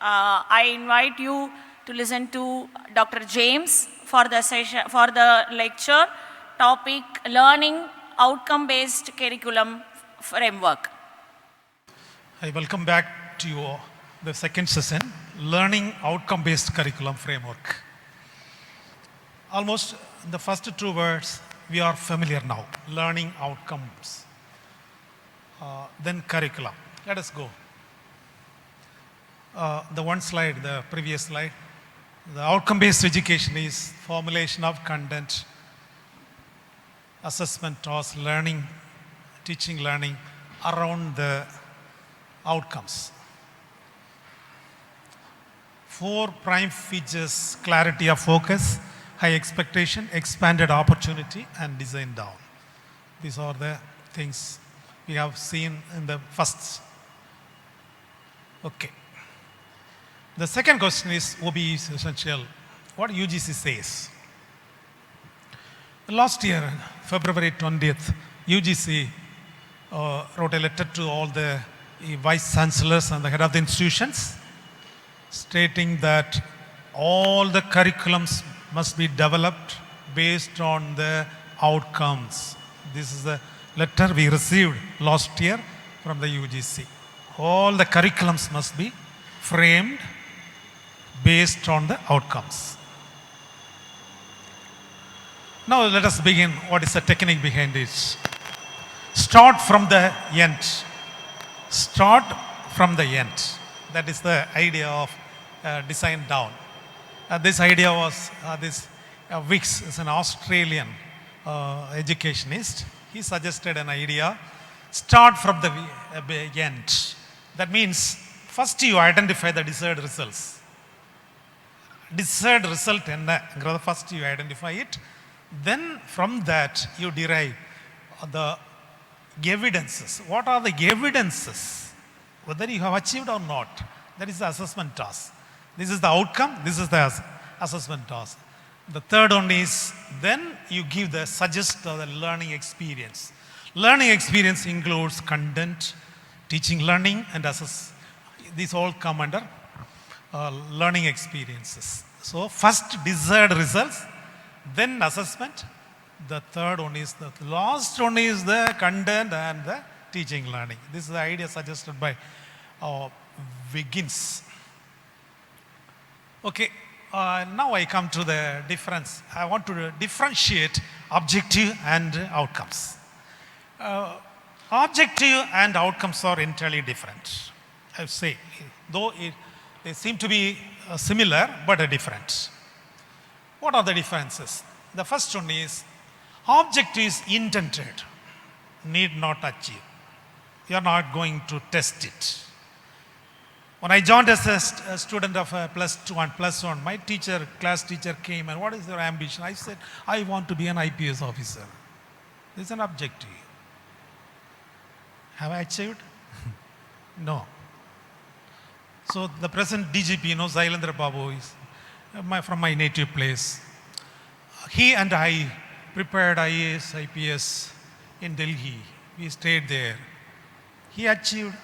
I invite you to listen to Dr. James for the session, for the lecture topic Learning Outcome-Based Curriculum Framework. I welcome back to you the second session, Learning Outcome-Based Curriculum Framework. Almost the first two words we are familiar now, learning outcomes, then curriculum. Let us go. The one slide, the previous slide, the outcome-based education is formulation of content, assessment, tasks, learning, teaching, learning around the outcomes. 4 prime features: clarity of focus, high expectation, expanded opportunity, and design down. These are the things we have seen in the first. Okay. The second question is OBE is essential. What UGC says. Last year, February 20th, UGC wrote a letter to all the vice chancellors and the head of the institutions, stating that all the curriculums must be developed based on the outcomes. This is the letter we received last year from the UGC. All the curriculums must be framed based on the outcomes. Now let us begin. What is the technique behind it? Start from the end. Start from the end. That is the idea of design down. This idea was, Wicks is an Australian educationist. He suggested an idea, start from the end. That means first you identify the desired results. Desired result first you identify it. Then from that you derive the evidences. What are the evidences? Whether you have achieved or not. That is the assessment task. This is the outcome, this is the assessment task. The third one is, then you give the suggest the learning experience. Learning experience includes content, teaching, learning, and assess. These all come under learning experiences. So first desired results, then assessment. The third one is the last one is the content and the teaching, learning. This is the idea suggested by Wiggins. Okay, now I come to the difference. I want to differentiate objective and outcomes. Objective and outcomes are entirely different. I would say, though they seem to be similar but different. What are the differences? The first one is objective is intended, need not achieve. You are not going to test it. When I joined as a student of plus one, my class teacher came and what is your ambition? I said, I want to be an IPS officer. This is an objective. Have I achieved? No. So the present DGP, Zailendra Babu, is from my native place. He and I prepared IAS, IPS in Delhi. We stayed there. He achieved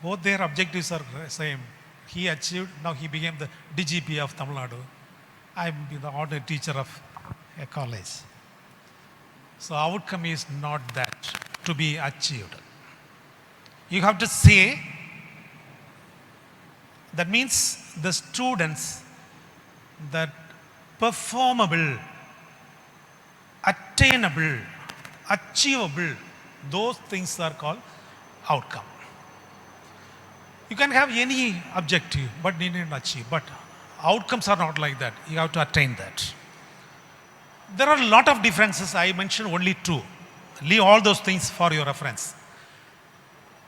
both their objectives are same. He achieved, now he became the DGP of Tamil Nadu. I'm the ordinary teacher of a college. So outcome is not that to be achieved. You have to say, that means the students that performable, attainable, achievable, those things are called outcome. You can have any objective, but you need not achieve. But outcomes are not like that. You have to attain that. There are a lot of differences. I mentioned only 2. Leave all those things for your reference.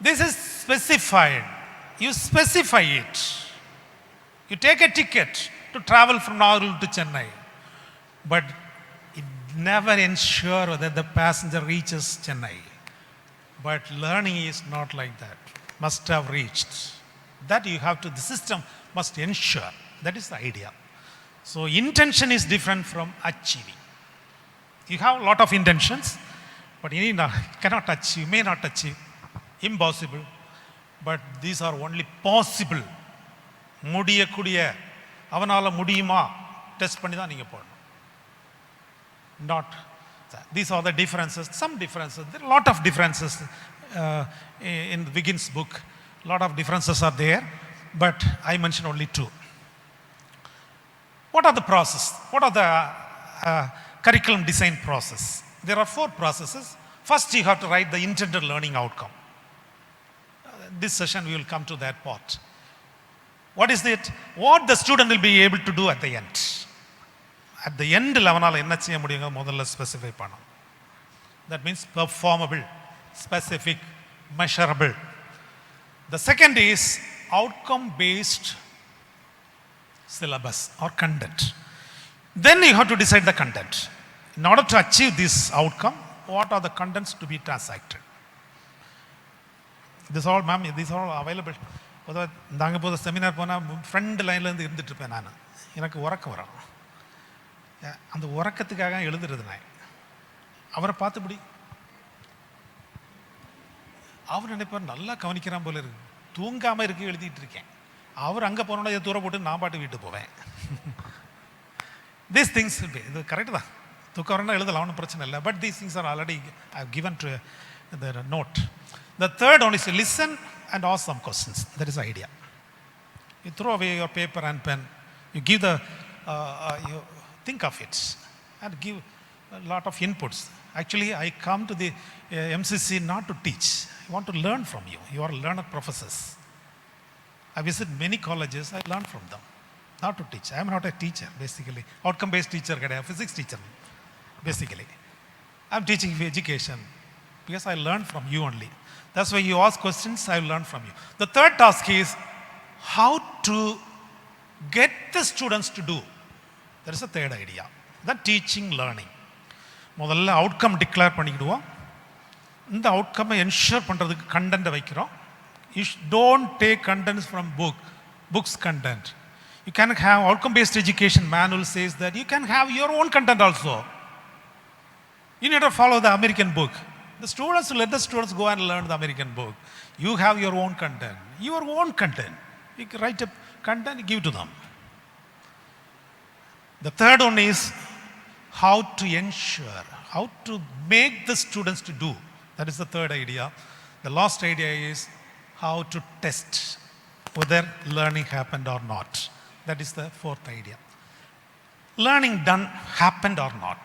This is specified. You specify it. You take a ticket to travel from Nagarjuna to Chennai. But it never ensures that the passenger reaches Chennai. But learning is not like that. Must have reached. That you have to, the system must ensure. That is the idea. So intention is different from achieving. You have a lot of intentions, but you cannot achieve, may not achieve, impossible. but these are only possible. முடியக்கூடிய அவனால முடியுமா test பண்ணி தான் நீங்கள் போடணும். Not these are the differences, some differences. There are a lot of differences in Wiggins' book. A lot of differences are there, but I mentioned only two. What are the process? What are the curriculum design process? There are four processes. First, you have to write the intended learning outcome. This session we will come to that part. What is it? What the student will be able to do at the end. At the end, அவனால் என்ன செய்ய முடியுங்க முதல்ல specify பண்ணணும். That means performable, specific, measurable. The second is outcome based syllabus or content. Then you have to decide the content. In order to achieve this outcome, what are the contents to be transacted? This all, ma'am, these are all available. பொதுவாக நாங்கள் போது seminar போனால் front லைன்லேருந்து இருந்துட்டு இருப்பேன். நான் எனக்கு உறக்கம் வரும். அந்த உறக்கத்துக்காக எழுதுறது நான் அவரை பார்த்துபடி அவர் நினைப்பார் நல்லா கவனிக்கிறான் போல இருக்கு, தூங்காமல் இருக்கு எழுதிட்டு இருக்கேன். அவர் அங்கே போனோட இதை தூர போட்டு நான் பாட்டு வீட்டு போவேன். These things will be, இது கரெக்டு தான், தூக்கம் வரணும்னா எழுதலாம், ஒன்றும் பிரச்சனை இல்லை. But these things are already I have given to the note. The third one is to listen and ask some questions. That is the idea. You throw away your paper and pen, you give the you think of it and give a lot of inputs. Actually, I come to the MCC not to teach. I want to learn from you. You are learner professors. I visit many colleges, I learn from them. Not to teach. I am not a teacher, basically. Outcome-based teacher, physics teacher, basically. I am teaching education because I learn from you only. That's why you ask questions, I will learn from you. The third task is how to get the students to do. There is a third idea. The teaching learning. முதல்ல outcome declare பண்ணிக்கிடுவோம். இந்த அவுட்கம்மை ensure பண்ணுறதுக்கு கண்டென்ட்டை வைக்கிறோம். You don't take contents from books content. You can have outcome-based education manual says that you can have your own content also. You need to follow the American book. The students, let the students go and learn the American book. You have your own content. Your own content. You can write a content, give to them. The third one is how to ensure, how to make the students to do. That is the third idea. The last idea is how to test whether learning happened or not. That is the fourth idea. Learning done happened or not.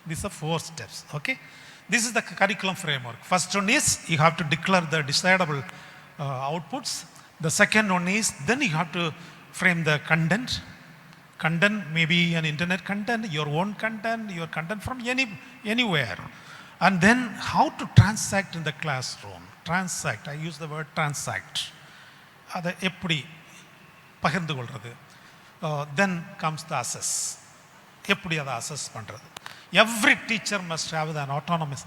These are four steps. Okay. This is the curriculum framework. First one is you have to declare the desirable outputs. The second one is then you have to frame the content. Content may be an internet content, your own content, your content from anywhere. And then how to transact in the classroom. Transact, I use the word transact. அதை எப்படி பகிர்ந்து கொள்வது. Then comes the assess. எப்படி அதை assess பண்ணுறது. Every teacher must have an autonomous,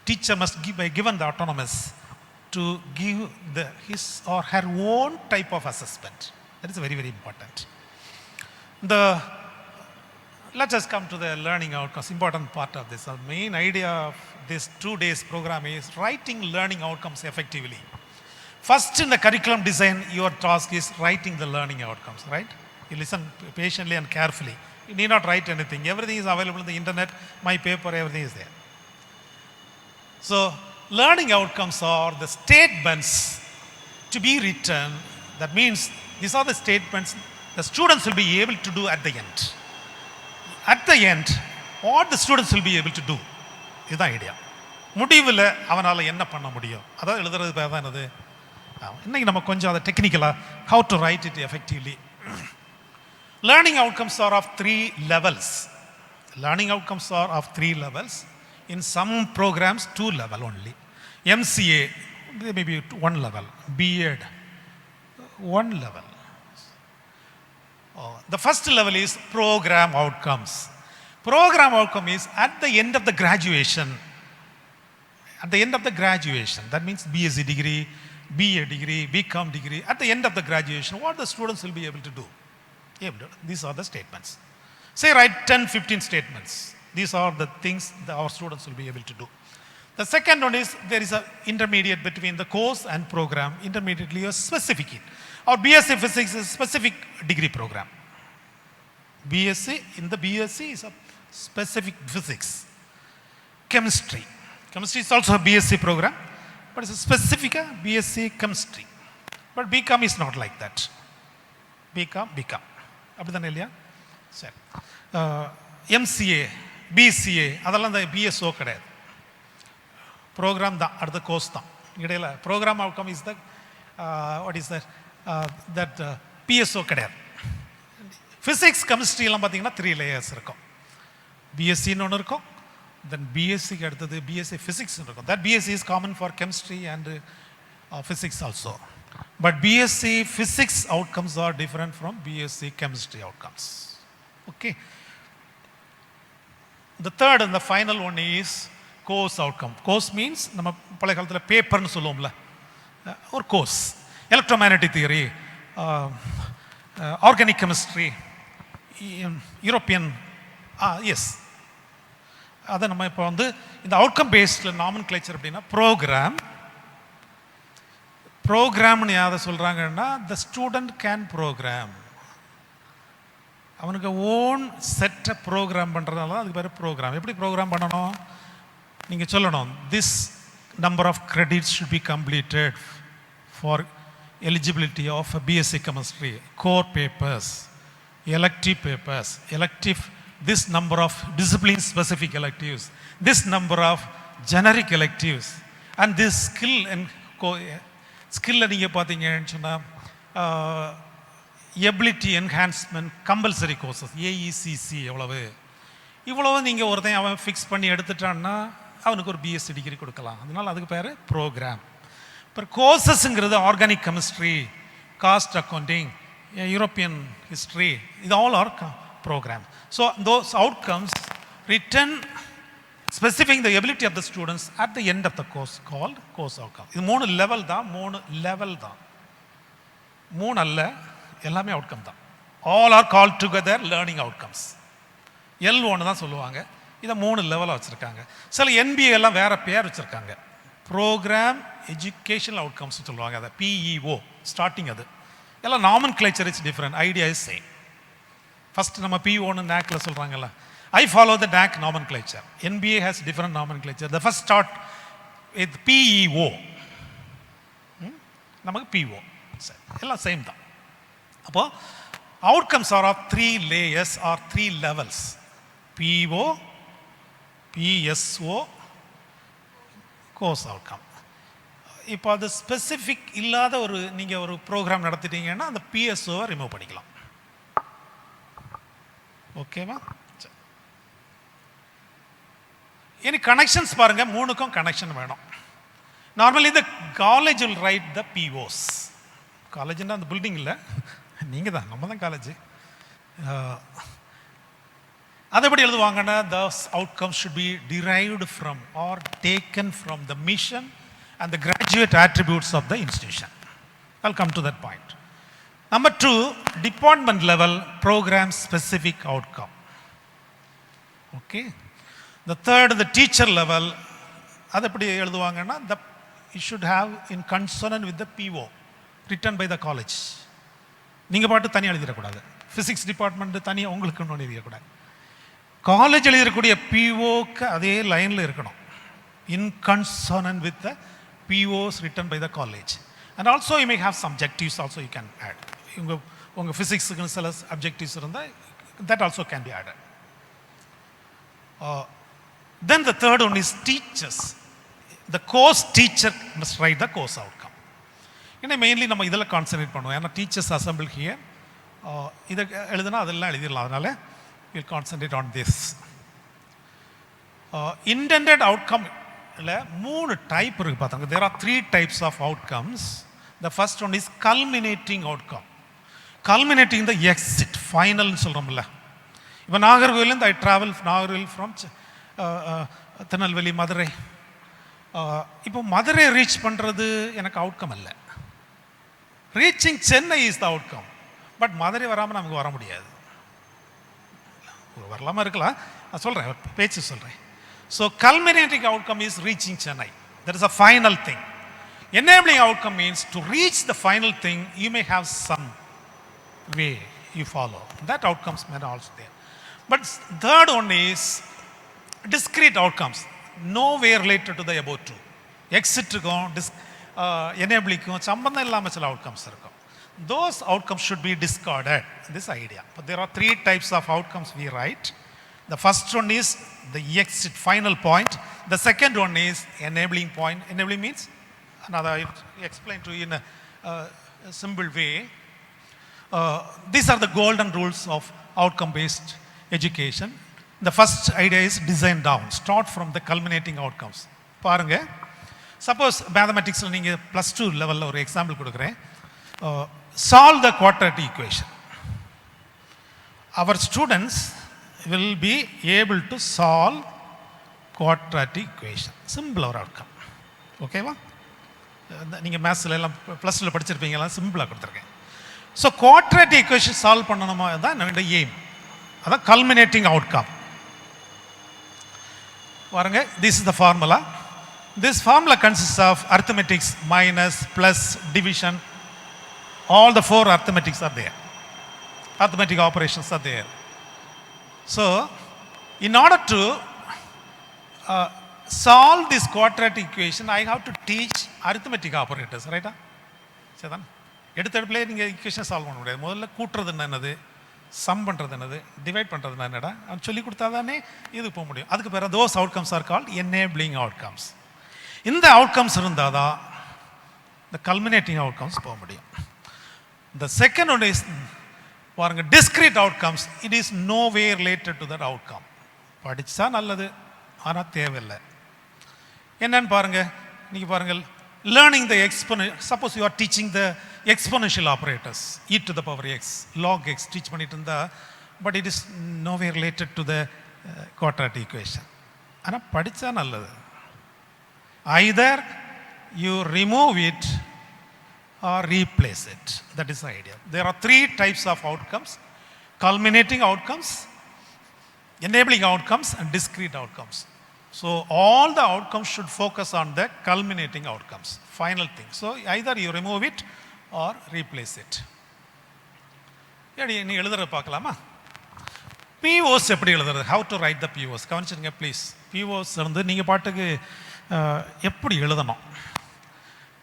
teacher must be given the autonomous to give his or her own type of assessment. That is very, very important. Let us come to the learning outcomes, important part of this. The main idea of this 2 days program is writing learning outcomes effectively. First in the curriculum design, your task is writing the learning outcomes, right? You listen patiently and carefully. You need not write anything. Everything is available on the internet, my paper, everything is there. So, learning outcomes are the statements to be written. That means these are the statements the students will be able to do at the end. At the end, what the students will be able to do. This is the idea. முடிவில் அவனால் என்ன பண்ண முடியும், அதாவது எழுதுறது பேர் தான் என்னது. இன்னைக்கு நம்ம கொஞ்சம் அதை டெக்னிக்கலாக how to write it effectively. Learning outcomes are of 3 levels. Learning outcomes are of 3 levels. In some programs, 2 level only. MCA, maybe 1 level. B.Ed, 1 level. The first level is program outcomes. Program outcome is at the end of the graduation. At the end of the graduation, that means BSc degree, BA degree, BCom degree. At the end of the graduation, what the students will be able to do. These are the statements. Say write 10, 15 statements. These are the things that our students will be able to do. The second one is there is an intermediate between the course and program. Intermediately a specific. Our BSc Physics is a specific degree program. BSc, in the BSc is a specific physics. Chemistry. Chemistry is also a BSc program, but it's a specific BSc chemistry. But BCom is not like that. BCom. அப்படிதானே இல்லையா? சரி. MCA, BCA அதெல்லாம் இந்த BSO கிடையாது. Program தான், அடுத்த course தான். இடையில programme outcome is the what is that PSO கிடையாது. ஃபிசிக்ஸ் கெமிஸ்ட்ரிலாம் பார்த்தீங்கன்னா 3 லேயர்ஸ் இருக்கும். பிஎஸ்சின்னு ஒன்று இருக்கும், தென் பிஎஸ்சிக்கு அடுத்தது பிஎஸ்சி ஃபிசிக்ஸ்னு இருக்கும். That BSc is common for chemistry and physics also. But BSc physics outcomes are different from BSc chemistry outcomes. Okay. The third and the final one is course outcome. Course means நம்ம பழைய காலத்தில் பேப்பர்னு சொல்லுவோம்ல, ஒரு course. Electromagnetic theory, organic chemistry, European, yes. அதை நம்ம இப்போ வந்து இந்த அவுட்கம் பேஸ்டில் நாமன் கிளேச்சர் அப்படின்னா ப்ரோக்ராம்னு யாரை சொல்கிறாங்கன்னா த ஸ்டூடெண்ட் கேன் ப்ரோக்ராம். அவனுக்கு ஓன் செட்டை ப்ரோக்ராம் பண்ணுறதுனால தான் அதுக்கு பேர் ப்ரோக்ராம். எப்படி ப்ரோக்ராம் பண்ணணும்? நீங்கள் சொல்லணும், this number of credits should be completed for eligibility of a BSc chemistry, core papers, elective, this number of discipline specific electives, this number of generic electives, and this skill நீங்க பாத்தீங்கன்னு சொன்னா ability enhancement compulsory courses, AECC இவ்வளவு நீங்க ஒருத்தன் அவன் fix பண்ணி எடுத்துட்டான்னா அவனுக்கு ஒரு BSc டிகிரி கொடுக்கலாம். அதனால அதுக்கு பேர் ப்ரோக்ராம். இப்போ கோர்சஸ்ங்கிறது organic chemistry, cost accounting, European history, இது all are programme. So those outcomes written specific the ability of the students at the end of the course called course outcome. இது 3 level தான், 3 அல்ல, எல்லாமே அவுட்கம் தான். All are call together learning outcomes. L1 தான் சொல்லுவாங்க. இதை 3 லெவலாக வச்சுருக்காங்க. சில NBA எல்லாம் வேற பேர் வச்சுருக்காங்க. ப்ரோக்ராம் எஜுகேஷனல் அவுட்கம்ஸ் சொல்லுவாங்க, அதை PEO ஸ்டார்டிங். அது எல்லாம் nomenclature is different, idea is same. First நம்ம POன்னு NACல சொல்கிறாங்கல்ல, I follow the NAC nomenclature. NBA has different nomenclature. The first start with PEO. நமக்கு PO எல்லாம் சேம் தான். அப்போ outcomes are of 3 layers or 3 levels. PO, PSO, course outcome. இப்போ அது specific இல்லாத ஒரு நீங்கள் ஒரு ப்ரோக்ராம் நடத்திட்டீங்கன்னா அந்த PSOவை ரிமூவ் பண்ணிக்கலாம். ஓகேவா? இனி கனெக்ஷன்ஸ் பாருங்க, 3க்கும் கனெக்ஷன் வேணும். நார்மலி இந்த college will write the POs. காலேஜ்னா அந்த பில்டிங் இல்லை, நீங்கள் தான், நம்ம தான் காலேஜ். அது எப்படி எழுதுவாங்கன்னா those outcomes should be derived from or taken from the mission and the graduate attributes of the institution. I'll come to that point. Number 2, department level program specific outcome. Okay. The third, the teacher level, அது எப்படி எழுதுவாங்கன்னா you should have in consonant with the PO written by the college. நீங்கள் பாட்டு தனியாக எழுதிடக்கூடாது. Physics department தனியாக உங்களுக்கு ஒன்று எழுதிடக்கூடாது. College எழுதிடக்கூடிய POக்கு அதே லைனில் இருக்கணும், in consonant with the POs written by the college. And also you may have some objectives also you can add. உங்கள் ஃபிசிக்ஸுக்குன்னு சில அப்ஜெக்டிவ்ஸ் இருந்தால் that also can be added. Then the third one is teachers. The course teacher must write the course outcome. ஏன்னா mainly நம்ம இதில் concentrate பண்ணுவோம், ஏன்னா teachers assemble here. இதை எழுதுனா அதெல்லாம் எழுதிடலாம், அதனால we'll concentrate on this. Intended outcome இல்லை 3 டைப் இருக்கு பார்த்தாங்க. There are 3 types of outcomes. The first one is culminating outcome. Culminating the exit, final சொல்கிறோம்ல. இப்போ நாகர்கோவிலேருந்து I travel Nagercoil from Tirunelveli, Madurai. இப்போ மதுரை ரீச் பண்ணுறது எனக்கு அவுட்கம் இல்லை. Reaching Chennai is the outcome. But Madurai வராமல் நமக்கு வர முடியாது. வரலாமா இருக்கலாம், நான் சொல்கிறேன், பேச்சு சொல்கிறேன். So culminating outcome is reaching Chennai. That is a final thing. Enabling outcome means to reach the final thing, you may have some way you follow. That outcomes may also there. But third one is discrete outcomes. No way related to the above two. Exit enabling சம்பந்தம் இல்லாம சில outcomes இருக்கும். Those outcomes should be discarded. This idea. But there are three types of outcomes we write. The first one is the exit final point. The second one is enabling point. Enabling means another I explain to you in a simple way. These are the golden rules of outcome-based education. The first idea is design down. Start from the culminating outcomes. பாருங்க, suppose mathematics நீங்க +2 லெவல்ல ஒரு example கொடுக்குறேன். Solve the quadratic equation. Our students will be able to solve quadratic equation. Simple or outcome. ஓகேவா? நீங்க மேத்ஸ்ல எல்லாம் +2ல படிச்சிருப்பீங்களா? சிம்பிளா கொடுத்துருக்கேன். ஸோ குவாட்ராட்டிக் ஈக்குவேஷன் சால்வ் பண்ணணுமா தான் என்னோட எய்ம். அதான் கல்மினேட்டிங் அவுட்கம். பாருங்க, this is the formula. This formula consist of arithmetics, minus, plus, division. All the 4 arithmetics are there. Arithmetic operations are there. So in order to solve this quadratic equation, I have to teach arithmetic operators, right? சரிதான். எடுத்தடுப்புல நீங்கள் equation solve பண்ண முடியாது. முதல்ல கூட்டுறது என்னது, some பண்ணுறது என்னது, divide பண்ணுறது என்னடா அவன் சொல்லி கொடுத்தா தானே இது போக முடியும். அதுக்கு பிறகு those outcomes are called enabling outcomes. இந்த அவுட்கம்ஸ் இருந்தால் தான் இந்த கல்மினேட்டிங் அவுட்கம்ஸ் போக முடியும். The second one is பாருங்க, discrete outcomes. It is no way related to that outcome. படிச்சா நல்லது, ஆனால் தேவையில்லை. என்னன்னு பாருங்க, நீங்க பாருங்க, learning the exponential. Suppose you are teaching the exponential operators, e to the power x, log x teach பண்ணிட்டு இருந்தா, but it is no way related to the quadratic equation. ஆனால் படிச்சா நல்லது. Either you remove it or replace it. That is the idea. There are 3 types of outcomes: culminating outcomes, enabling outcomes, and discrete outcomes. So all the outcomes should focus on the culminating outcomes, final thing. So either you remove it or replace it. நீ எழுதுற பார்க்கலாமா? POs எப்படி எழுதுறது? How to write the POs? கவனிச்சுங்க please. POs வந்து நீங்கள் பாட்டுக்கு எப்படி எழுதணும்.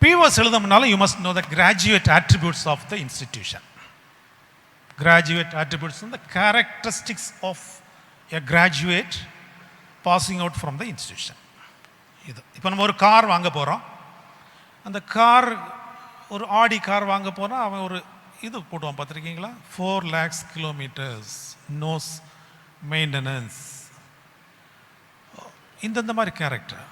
POs எழுதணும்னாலும் you must know the graduate attributes of the institution. Graduate attributes and the characteristics of a graduate passing out from the institution. இது இப்போ நம்ம ஒரு கார் வாங்க போகிறோம். அந்த கார், ஒரு ஆடி கார் வாங்க போனால் அவன் ஒரு இது போடுவான், பார்த்துருக்கீங்களா? 4 lakhs kilometers, no maintenance. இந்த மாதிரி character.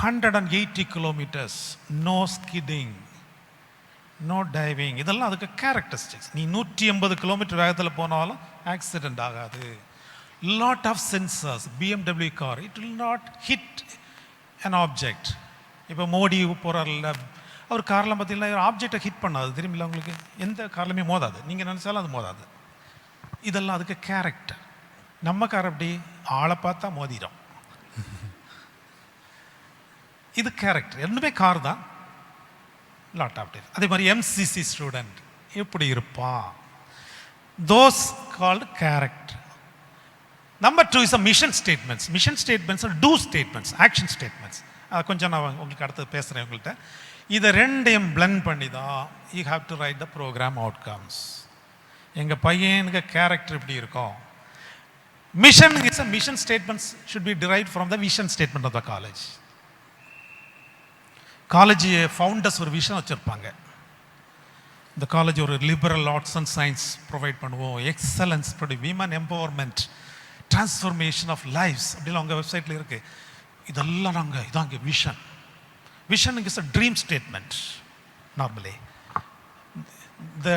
180 kilometers, no skidding, no diving. இதெல்லாம் அதுக்கு கேரக்டரிஸ்டிக்ஸ். நீ 180 கிலோமீட்டர் வேகத்தில் போனாலும் ஆக்சிடென்ட் ஆகாது. Lot of sensors. BMW car, it will not hit an object. இப்போ மோடி போகிறார்ல, அவர் கார்லாம் பார்த்தீங்கன்னா ஆப்ஜெக்டை ஹிட் பண்ணாது. தெரியுமில்ல உங்களுக்கு? எந்த கார்லையுமே மோதாது. நீங்கள் நினச்சாலும் அது மோதாது. இதெல்லாம் அதுக்கு கேரக்டர். நம்ம கார் அப்படி ஆளை பார்த்தா மோதிடும். இது கேரக்டர். ரெண்டுமே கார் தான். Lot of time. அதே மாதிரி MCC ஸ்டூடெண்ட் எப்படி இருப்பான்? Those called character. Number 2 is mission statements. Mission statements two statements, action statements. கொஞ்சம் நான் உங்களுக்கு அடுத்து பேசுகிறேன் உங்கள்கிட்ட. இதை ரெண்டையும் பிளெண்ட் பண்ணி தான் you have to write the program outcomes. எங்கள் பையனுக்கு கேரக்டர் இப்படி இருக்கும். Mission is a mission statements should be derived from the vision statement of the college. College founders ஒரு விஷன் வச்சுருப்பாங்க. இந்த காலேஜ் ஒரு liberal arts and science provide பண்ணுவோம், excellence, women empowerment, transformation of lives அப்படிலாம் உங்கள் வெப்சைட்டில் இருக்குது. இதெல்லாம் நாங்கள் இதாங்க vision. Vision is a dream statement. Normally the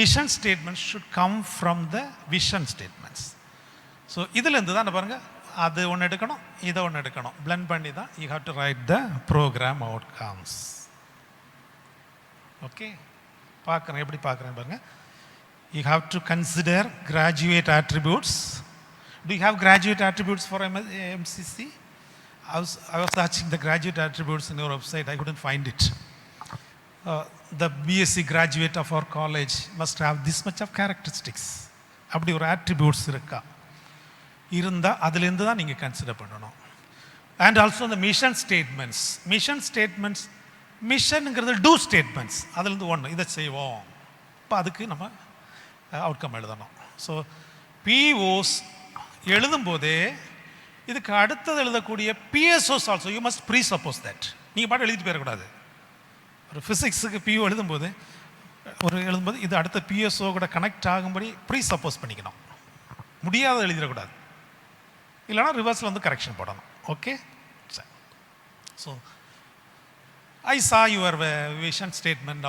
mission statement should come from the vision statements. So இதுலேருந்து தான் பாருங்கள், அது ஒன்று எடுக்கணும், இதை ஒன்று எடுக்கணும், பிளெண்ட் பண்ணி தான் you have to write the program outcomes. Okay, பார்க்குறேன் எப்படி பார்க்குறேன் பாருங்கள். You have to consider graduate attributes, Do you have graduate attributes for MCC? I was searching the graduate attributes in your website. I couldn't find it. The BSc graduate of our college must have this much of characteristics. அப்படி ஒரு attributes இருக்கா இருந்தால் அதுலேருந்து தான் நீங்கள் consider பண்ணணும். And also the mission statements. மிஷனுங்கிறது two statements, அதுலேருந்து ஒன்று இதை செய்வோம். இப்போ அதுக்கு நம்ம அவுட்கம் எழுதணும். ஸோ பிஓஸ் எழுதும்போதே இதுக்கு அடுத்தது எழுதக்கூடிய PSOs also you must presuppose that. நீங்கள் பாட்டு எழுதிட்டு போயிடக்கூடாது. ஒரு ஃபிசிக்ஸுக்கு பிஓ எழுதும்போது இது அடுத்த பிஎஸ்ஓ கூட கனெக்ட் ஆகும்படி ப்ரீ சப்போஸ் பண்ணிக்கணும். முடியாத எழுதிடக்கூடாது, இல்லைனா ரிவர்ஸில் வந்து கரெக்ஷன் போடணும். Okay, so I saw your vision statement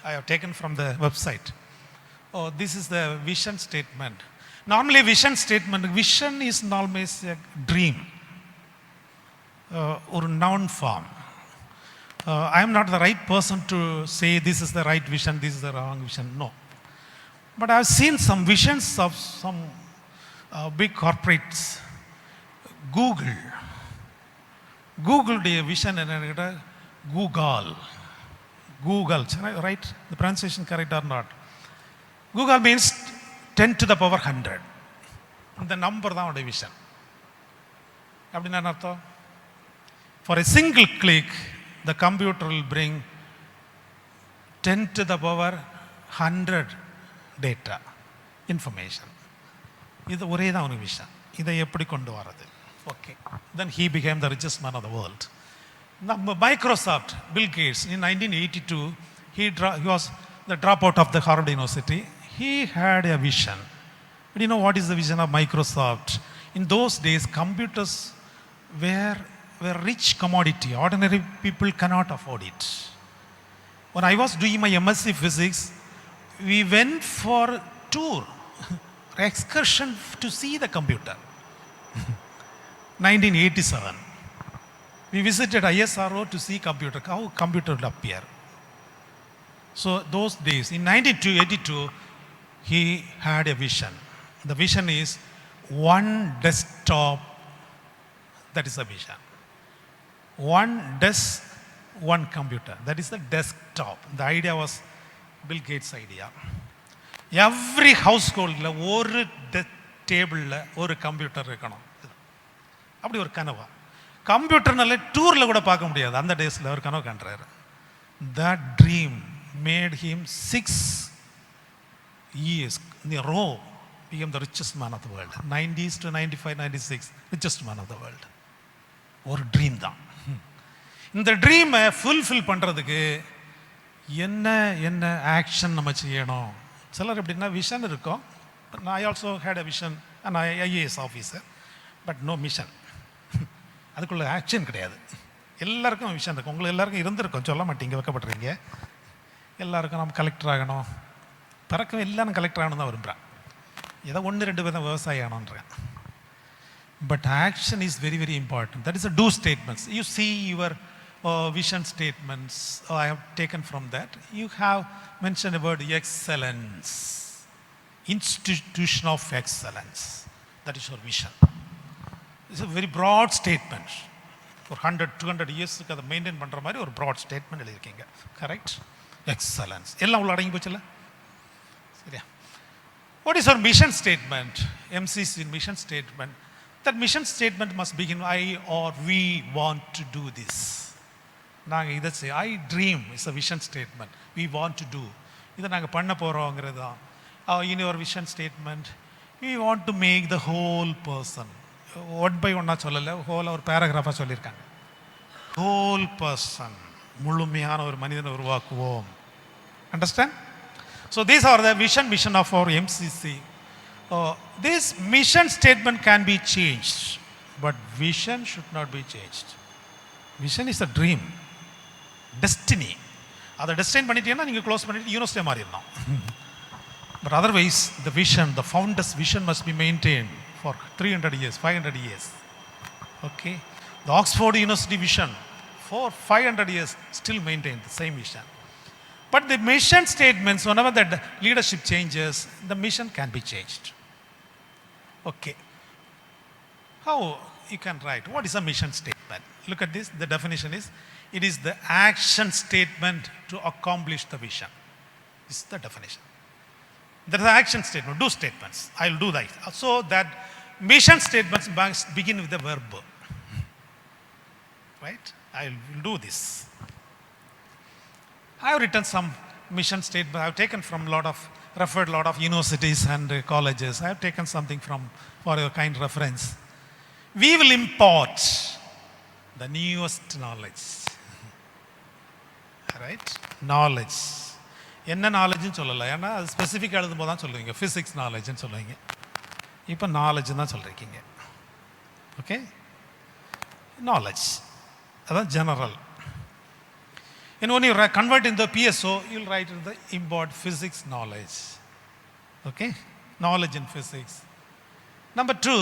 I have taken from the website. Oh, this is the vision statement. Normally vision is always a dream, or noun form. I am not the right person to say this is the right vision, this is the wrong vision, no. But I have seen some visions of some big corporates. Google day vision and Google, right? The pronunciation correct or not? Google means 10 to the power 100. The number தான் உடைய vision. அப்படின்னா என்ன அர்த்தம்? For a single click, the computer will bring 10 to the power 100 data, information. இது ஒரே தான் உனக்கு vision. இதை எப்படி கொண்டு வரது? Okay. Then he became the richest man of the world. Microsoft, Bill Gates, in 1982, he was the dropout of the Harvard University. He had a vision. But you know what is the vision of Microsoft? In those days, computers were rich commodity. Ordinary people cannot afford it. When I was doing my MSc Physics, we went for a tour, excursion to see the computer. 1987. We visited ISRO to see how computer will appear. So those days, in 1982, he had a vision. The vision is one desktop. That is the vision. One desk, one computer. That is the desktop. The idea was Bill Gates' idea. Every household, ஒரு டேபிளில் ஒரு computer இருக்கணும். அப்படி ஒரு கனவா. கம்ப்யூட்டர்னால டூரில் கூட பார்க்க முடியாது. அந்த டேஸில் அவர் கனவு கண்டுறாரு. That dream made him 6 years in a row became the richest man of the world. 90s to 95, 96, richest man of the world. ஒரு ட்ரீம் தான். இந்த ட்ரீமை ஃபுல்ஃபில் பண்ணுறதுக்கு என்ன ஆக்ஷன் நம்ம செய்யணும்? சிலர் எப்படின்னா விஷன் இருக்கும். I also had a vision and IAS officer, but no mission. அதுக்குள்ள ஆக்ஷன் கிடையாது. எல்லாருக்கும் விஷயம் இருக்கும். உங்களுக்கு எல்லாருக்கும் இருந்திருக்கும், சொல்ல மாட்டீங்க, வைக்கப்படுறீங்க. எல்லாருக்கும் நம்ம கலெக்டர் ஆகணும், பிறக்கம் எல்லாரும் கலெக்டர் ஆகணும் தான் விரும்புகிறேன். ஏதோ 1-2 பேர் தான் விவசாயி ஆகணுன்றேன். But action is very very important. That is a two statements. You see your vision statements. I have taken from that. You have mentioned the word excellence, institution of excellence. That is your vision. It's a very broad statement. For 100-200 years அதை maintain பண்ணுற மாதிரி ஒரு broad statement எழுதியிருக்கீங்க. Correct? Excellence எல்லாம் உள்ள அடங்கி போச்சுல்ல? சரியா? What is our mission statement? MCC mission statement. That mission statement must begin I or we want to do this. நாங்கள் இதை I dream is a vision statement. We want to do, இதை நாங்கள் பண்ண போகிறோங்கிறது தான். In your vision statement we want to make the whole person. One by ஒன்னாக சொல்லலை, ஹோலாக ஒரு பேராகிராஃபாக சொல்லியிருக்காங்க. ஹோல் பர்சன், முழுமையான ஒரு மனிதனை உருவாக்குவோம். Understand? So these are the vision of our MCC. This mission statement can be changed, but vision should not be changed. Vision is a dream, destiny. அதை destine பண்ணிட்டீங்கன்னா நீங்கள் க்ளோஸ் பண்ணிட்டு யூனிவர்சிட்டியாக மாறிடணும். But otherwise the vision, the founders vision must be maintain for 300 years, 500 years. Okay? The Oxford University vision for 500 years still maintained the same vision. But the mission statements, whenever the leadership changes, the mission can be changed. Okay. How you can write? What is a mission statement? Look at this. The definition is, it is the action statement to accomplish the vision. This is the definition. There is an action statement, do statements. I will do that. So that mission statements begin with the verb. Right? I will do this. I have written some mission statement. I have taken from referred a lot of universities and colleges. I have taken something for your kind reference. We will impart the newest knowledge. Right? Knowledge. என்ன நாலேஜ்னு சொல்லலை, ஏன்னா அது ஸ்பெசிஃபிக்காக எழுதும்போது தான் சொல்லுவீங்க physics நாலேஜ்னு சொல்லுவீங்க. இப்போ நாலேஜ் தான் சொல்லியிருக்கீங்க. ஓகே, நாலேஜ் அதான் general. And when you convert in the PSO, you will write in the import physics knowledge. Okay, knowledge in physics. Number 2,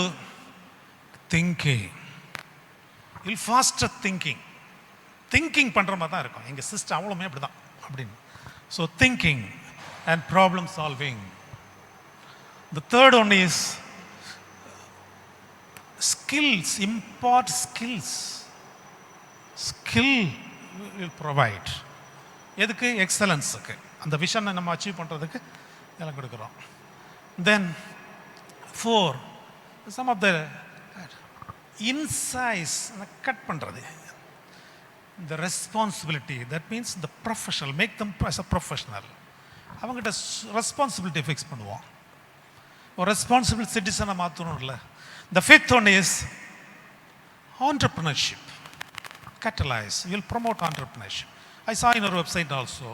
thinking. You will faster thinking. Thinking பண்ணுற மாதிரி தான் இருக்கும் எங்கள் சிஸ்டம், அவ்வளோமே அப்படி தான் அப்படின்னு. So thinking and problem solving. The third one is skills, impart skills. Skill will provide. எதுக்கு? எக்ஸலன்ஸுக்கு, அந்த விஷனை நம்ம அச்சீவ் பண்ணுறதுக்கு எல்லாம் கொடுக்குறோம். Then 4, some of the insights cut பண்ணுறது. The responsibility, that means the professional, make them as a professional. அவங்ககிட்ட responsibility fix பண்ணுவோம், ஒரு ரெஸ்பான்சிபிள் சிட்டிசனை மாற்றணும் இல்லை. The fifth one is entrepreneurship. Catalyze, you will promote entrepreneurship. I saw in our website also,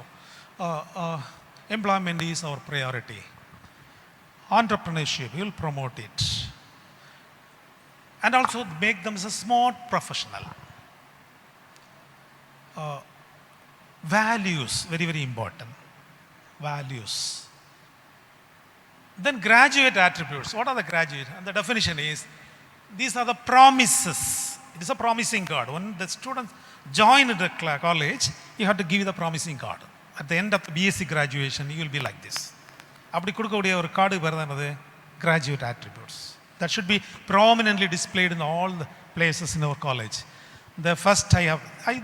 employment is our priority. Entrepreneurship, you will promote it. And also make them as a smart professional. Values, very, very important. Values. Then graduate attributes. What are the graduate? And the definition is, these are the promises. It is a promising card. When the students join the college, you have to give the promising card. At the end of the BSc graduation, you will be like this. அப்படி கொடுக்கக்கூடிய ஒரு card பேர் தான் என்னது? Graduate attributes. That should be prominently displayed in all the places in our college. The first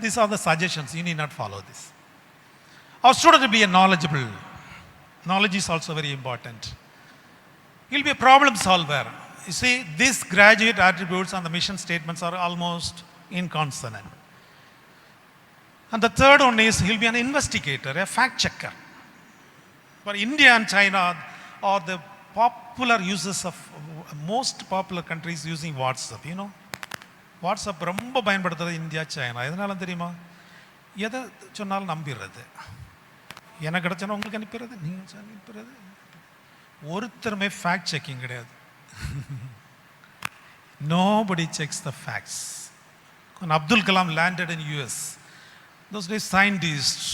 these are the suggestions. You need not follow this. Our student will be a knowledgeable. Knowledge is also very important. He will be a problem solver. You see, these graduate attributes and the mission statements are almost in consonant. And the third one is, he will be an investigator, a fact checker. For India and China are the popular users of most popular countries using WhatsApp. You know, WhatsApp ரொம்ப பயன்படுத்துறது India, China. எதனால தெரியுமா? எதை சொன்னாலும் நம்பிடுறது. எனக்கு கிடைச்சனா உங்களுக்கு அனுப்பிடுறது, நீங்கள் அனுப்பிடுறது. ஒருத்தருமே ஃபேக்ட் செக்கிங் கிடையாது. Nobody checks the facts. When Abdul Kalam landed in US, those days scientists,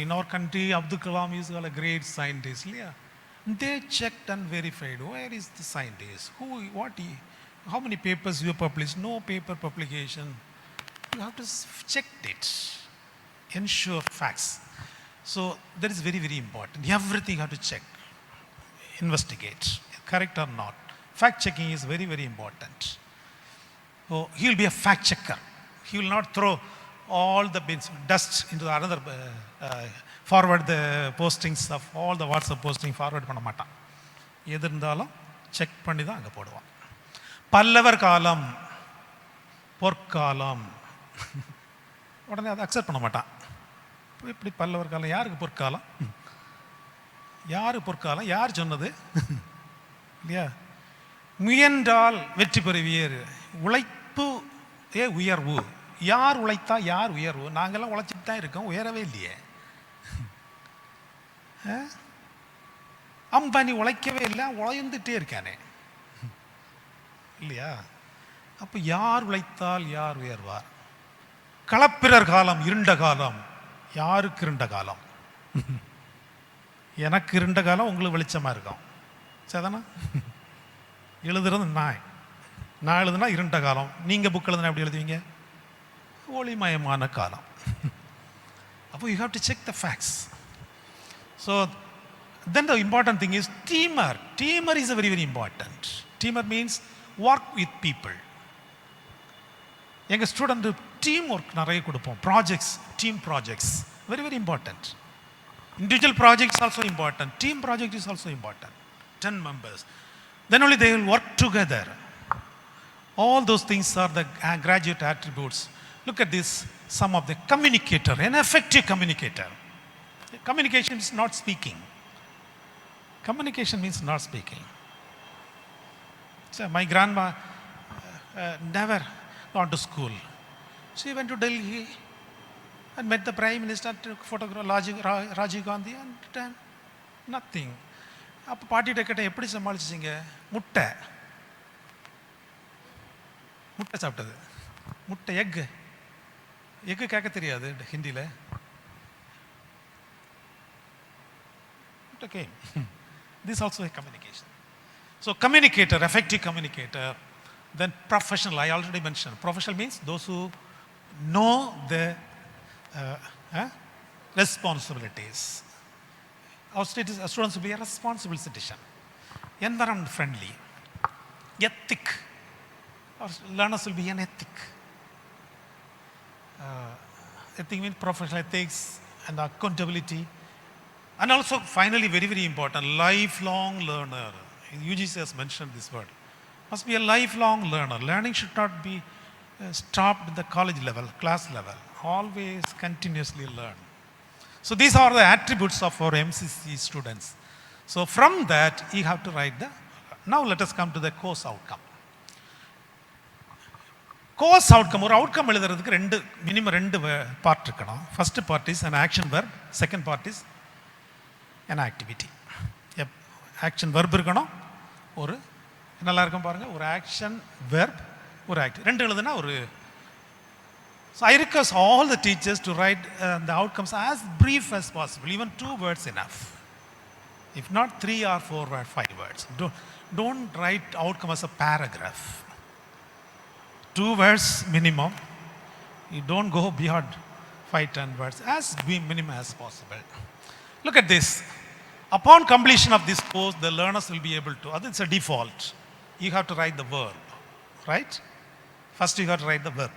in our country, Abdul Kalam is a great scientist. Yeah. They checked and verified, where is the scientist? How many papers you published? No paper publication. You have to check it. Ensure facts. So that is very, very important. Everything you have to check. Investigate. Correct or not. Fact checking is very, very important. So he will be a fact checker. He will not throw all the dust into another forward the postings of all the WhatsApp posting forward பண்ண மாட்டான். எது இருந்தாலும் check பண்ணி தான் அங்கே போடுவான். பல்லவர் காலம், பொற்காலம், உடனே அதை அக்செப்ட் பண்ண மாட்டான். இப்படி பல்லவர் காலம், யாருக்கு பொற்காலம்? யாரு பொற்காலம்? யார் சொன்னது? இல்லையா? முயன்றால் வெற்றி பெறுவீர், உழைப்பு உயர்வு. யார் உழைத்தா யார் உயர்வு? நாங்கெல்லாம் உழைச்சிட்டு தான் இருக்கோம், உயரவே இல்லையே. அம்பானி உழைக்கவே இல்லை, உழைந்துட்டே இருக்கானே, இல்லையா? அப்போ யார் உழைத்தால் யார் உயர்வார்? களப்பிரர் காலம், இருண்ட காலம். யாருக்கு இருண்ட காலம்? எனக்கு இருண்ட காலம், உங்களுக்கு வெளிச்சமாக இருக்கும். சரிதானா? எழுதுறது நான் எழுதுனா இருண்ட காலம். நீங்கள் புக் எழுதுனா எப்படி எழுதுவீங்க? ஒளிமயமான காலம். அப்போ you have to check the facts. So then the important thing is teamer. Teamer is a very, very important. Teamer means work with people. எங்கள் ஸ்டூடெண்ட் டீம் ஒர்க் நிறைய கொடுப்போம். Projects, team projects very very important. Individual projects also important. Team project is also important. 10 members. Then only they will work together. All those things are the graduate attributes. Look at this, some of the communicator, an effective communicator. Communication is not speaking. Communication means not speaking. So my grandma never gone to school. She went to Delhi and met the Prime Minister, took photograph Rajiv Gandhi and returned. Nothing. அப்போ பாட்டிகிட்ட கேட்டேன், எப்படி சமாளிச்சிங்க? முட்டை சாப்பிட்டது. முட்டை egg கேட்க தெரியாது ஹிந்தியில். Okay. This also a communication. So communicator, effective communicator. Then professional, I already mentioned. Professional means those who know the responsibilities. Our students will be a responsible citizen. Environment friendly. Ethic. Our learners will be an ethic. Ethic means professional ethics and accountability. And also finally, very very important, lifelong learner. UGC has mentioned this word. Must be a lifelong learner. Learning should not be stopped at the college level, class level. Always continuously learn. So these are the attributes of our MCC students. So from that you have to write the, now let us come to the course outcome. Course outcome, ஒரு outcome எழுதுறதுக்கு minimum 2 part இருக்கணும். First part is an action verb, second part is an activity. Action verb இருக்கணும், ஒரு நல்லா இருக்கும் பாருங்க, ஒரு action verb, ஒரு activity. 2 எழுதுனா ஒரு. So I request all the teachers to write the outcomes as brief as possible, even 2 words enough. If not 3 or 4 or 5 words. Don't write outcome as a paragraph. 2 words minimum. You don't go beyond 5-10 words, as minimum as possible. Look at this. Upon completion of this course, the learners will be able to, it's a default. You have to write the verb, right? First you have to write the verb.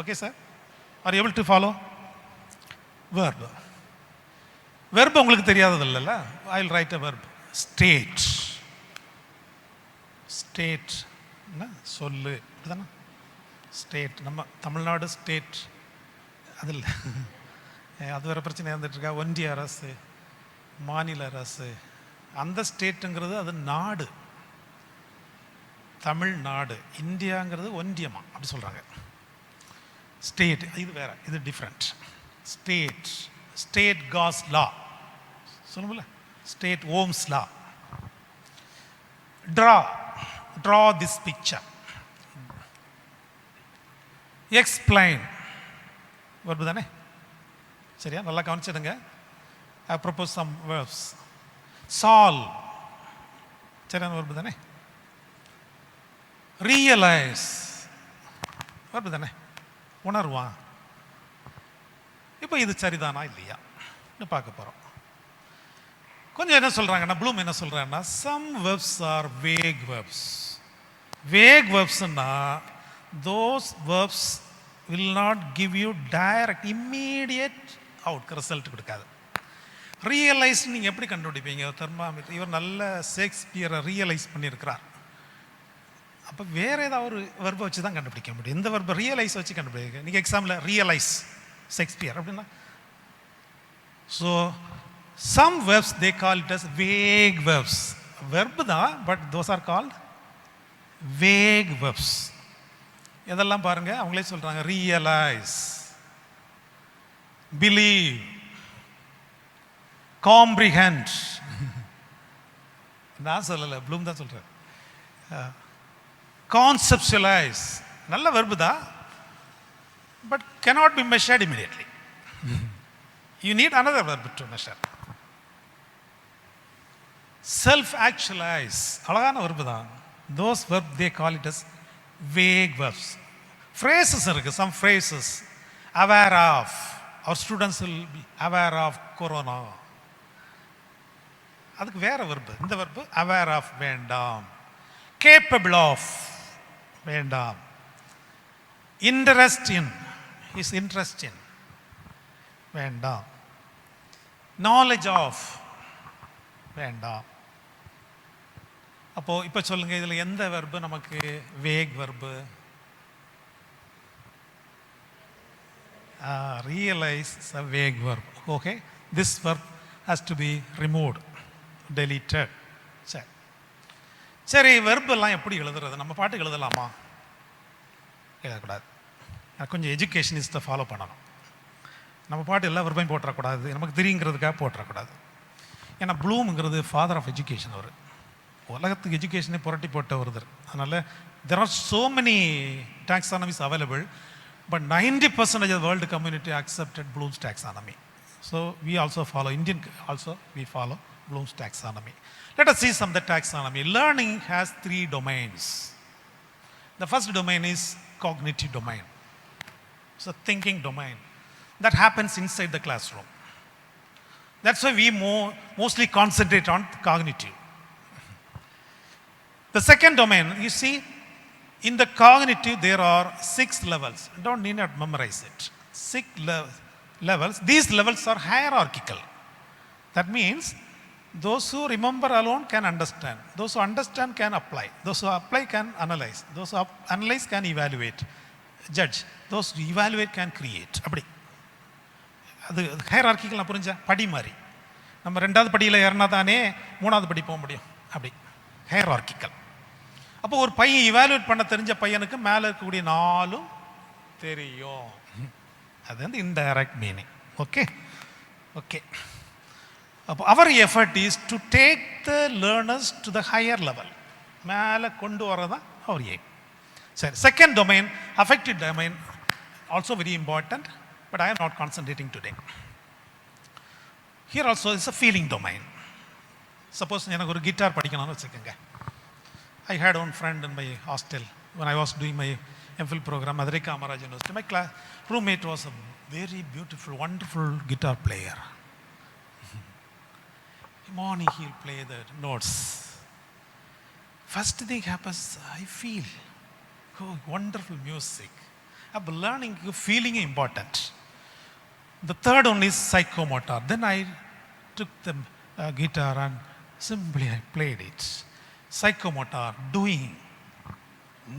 Okay, sir? Are you able to follow? Verb. Verb உங்களுக்கு தெரியாதது இல்லைல்ல? I will write a verb. State. State. சொல்லு. இதுதானே? State. நம்ம Tamil Nadu state அது இல்லை. அது வேறு பிரச்சனை இருந்துட்டுருக்கா. ஒன்றிய அரசு, மாநில அரசு, அந்த ஸ்டேட்டுங்கிறது அது நாடு. தமிழ்நாடு. இந்தியாங்கிறது ஒன்றியமா அப்படி சொல்கிறாங்க. ஸ்டேட் இது வேற, இது டிஃப்ரெண்ட். ஸ்டேட், ஸ்டேட் காஸ் லா சொல்லுங்கள, ஸ்டேட் ஓம்ஸ் லா. Draw this picture. Explain verb தானே, சரியா? நல்லா கவனிச்சிடுங்க. I propose some verbs. Solve, சரியான verb தானே. Realize, verb தானே. உணர்வான். இப்போ இது சரிதானா இல்லையா பார்க்க போகிறோம். கொஞ்சம் என்ன சொல்கிறாங்கன்னா, ப்ளூம் என்ன சொல்கிறாங்கன்னா, some verbs are vague verbs. Vague verbsனா those verbs will not give you direct immediate result கொடுக்காது. ரியலைஸ் நீங்கள் எப்படி கண்டுபிடிப்பீங்க? தெர்மாமீட்டர், இவர் நல்ல ஷேக்ஸ்பியரை ரியலைஸ் பண்ணியிருக்கிறார். அப்போ வேறு ஏதாவது ஒரு வெர்பை வச்சு தான் கண்டுபிடிக்க முடியும். இந்த வெர்பை ரியலைஸ் வச்சு கண்டுபிடிக்க. நீங்கள் எக்ஸாம்பிள் ரியலைஸ் ஷேக்ஸ்பியர் அப்படின்னா, so some verbs they call it as weak verbs. Verb தான், but those are called weak verbs. இதெல்லாம் பாருங்க, அவங்களே சொல்றாங்க. Realise, believe, comprehend. நான் சொல்லலை, ப்ளூம் தான் சொல்றேன். கான்செப்சுவலைஸ், நல்ல வெர்பு தான், but cannot be measured immediately. You need another verb to measure. Self-actualize, அழகான verb தான். Those verbs they call it as vague verbs. Phrases இருக்கு, some phrases. Aware of, our students will be aware of corona. அதுக்கு வேற verb. இந்த verb aware of வேண்டாம். Capable of வேண்டாம். Interest in. His interest in. Venda. Knowledge of. Venda. அப்போ இப்போ சொல்லுங்க, இதில் எந்த வெர்பு நமக்கு wake verb? Realize is a vague verb. Okay, this verb has to be removed, deleted. சரி சரி, வெர்பு எல்லாம் எப்படி எழுதுறது? நம்ம பாட்டுக்கு எழுதலாமா? எழுதக்கூடாது. கொஞ்சம் எஜுகேஷனிஸ்ட்டை ஃபாலோ பண்ணணும். நம்ம பாட்டு எல்லா வெர்பையும் போட்டுறக்கூடாது, நமக்கு தெரியுங்கிறதுக்காக போட்டுறக்கூடாது. ஏன்னா ப்ளூம்ங்கிறது ஃபாதர் ஆஃப் எஜுகேஷன். அவர் உலகத்துக்கு எஜுகேஷனை புரட்டி போட்ட ஒருத்தர். அதனால் there are so many taxonomies available, but 90% of the world community accepted Bloom's taxonomy. So we also follow, Indian also we follow Bloom's taxonomy. Let us see some of the taxonomy. Learning has 3 domains. The first domain is cognitive domain. It's a thinking domain that happens inside the classroom. That's why we mostly concentrate on cognitive. The second domain, you see, in the cognitive there are 6 levels. Don't need to memorize it. 6 levels. These levels are hierarchical. That means those who remember alone can understand. Those who understand can apply. Those who apply can analyze. Those who analyze can evaluate, judge. Those who evaluate can create. அப்படி அது ஹையரார்க்கிக்கல். புரிஞ்சா? படி மாதிரி. நம்ம 2வது படியில் ஏறினா தானே 3வது படி போக முடியும். அப்படி ஹையரார்க்கிக்கல். அப்போ ஒரு பையன் இவாலுவேட் பண்ண தெரிஞ்ச பையனுக்கு மேலே இருக்கக்கூடிய 4 தெரியும். அது வந்து இன்டைரக்ட் மீனிங். Okay okay. அப்போ அவர் effort is to take the learners to the higher level. மேலே கொண்டு வரதான் அவர் ஏம். சரி, second domain, affective domain, also very important, but I am not concentrating today. Here also is a feeling domain. Suppose எனக்கு ஒரு guitar படிக்கணும்னு வச்சுக்கோங்க. I had one friend in my hostel when I was doing my MPhil program, Madurai Kamaraj University. My roommate was a very beautiful, wonderful guitar player. Morning he'll play the notes. First thing happens, I feel, oh, wonderful music. I'm learning, feeling important. The third one is psychomotor. Then I took the guitar and simply I played it. Psychomotor, doing,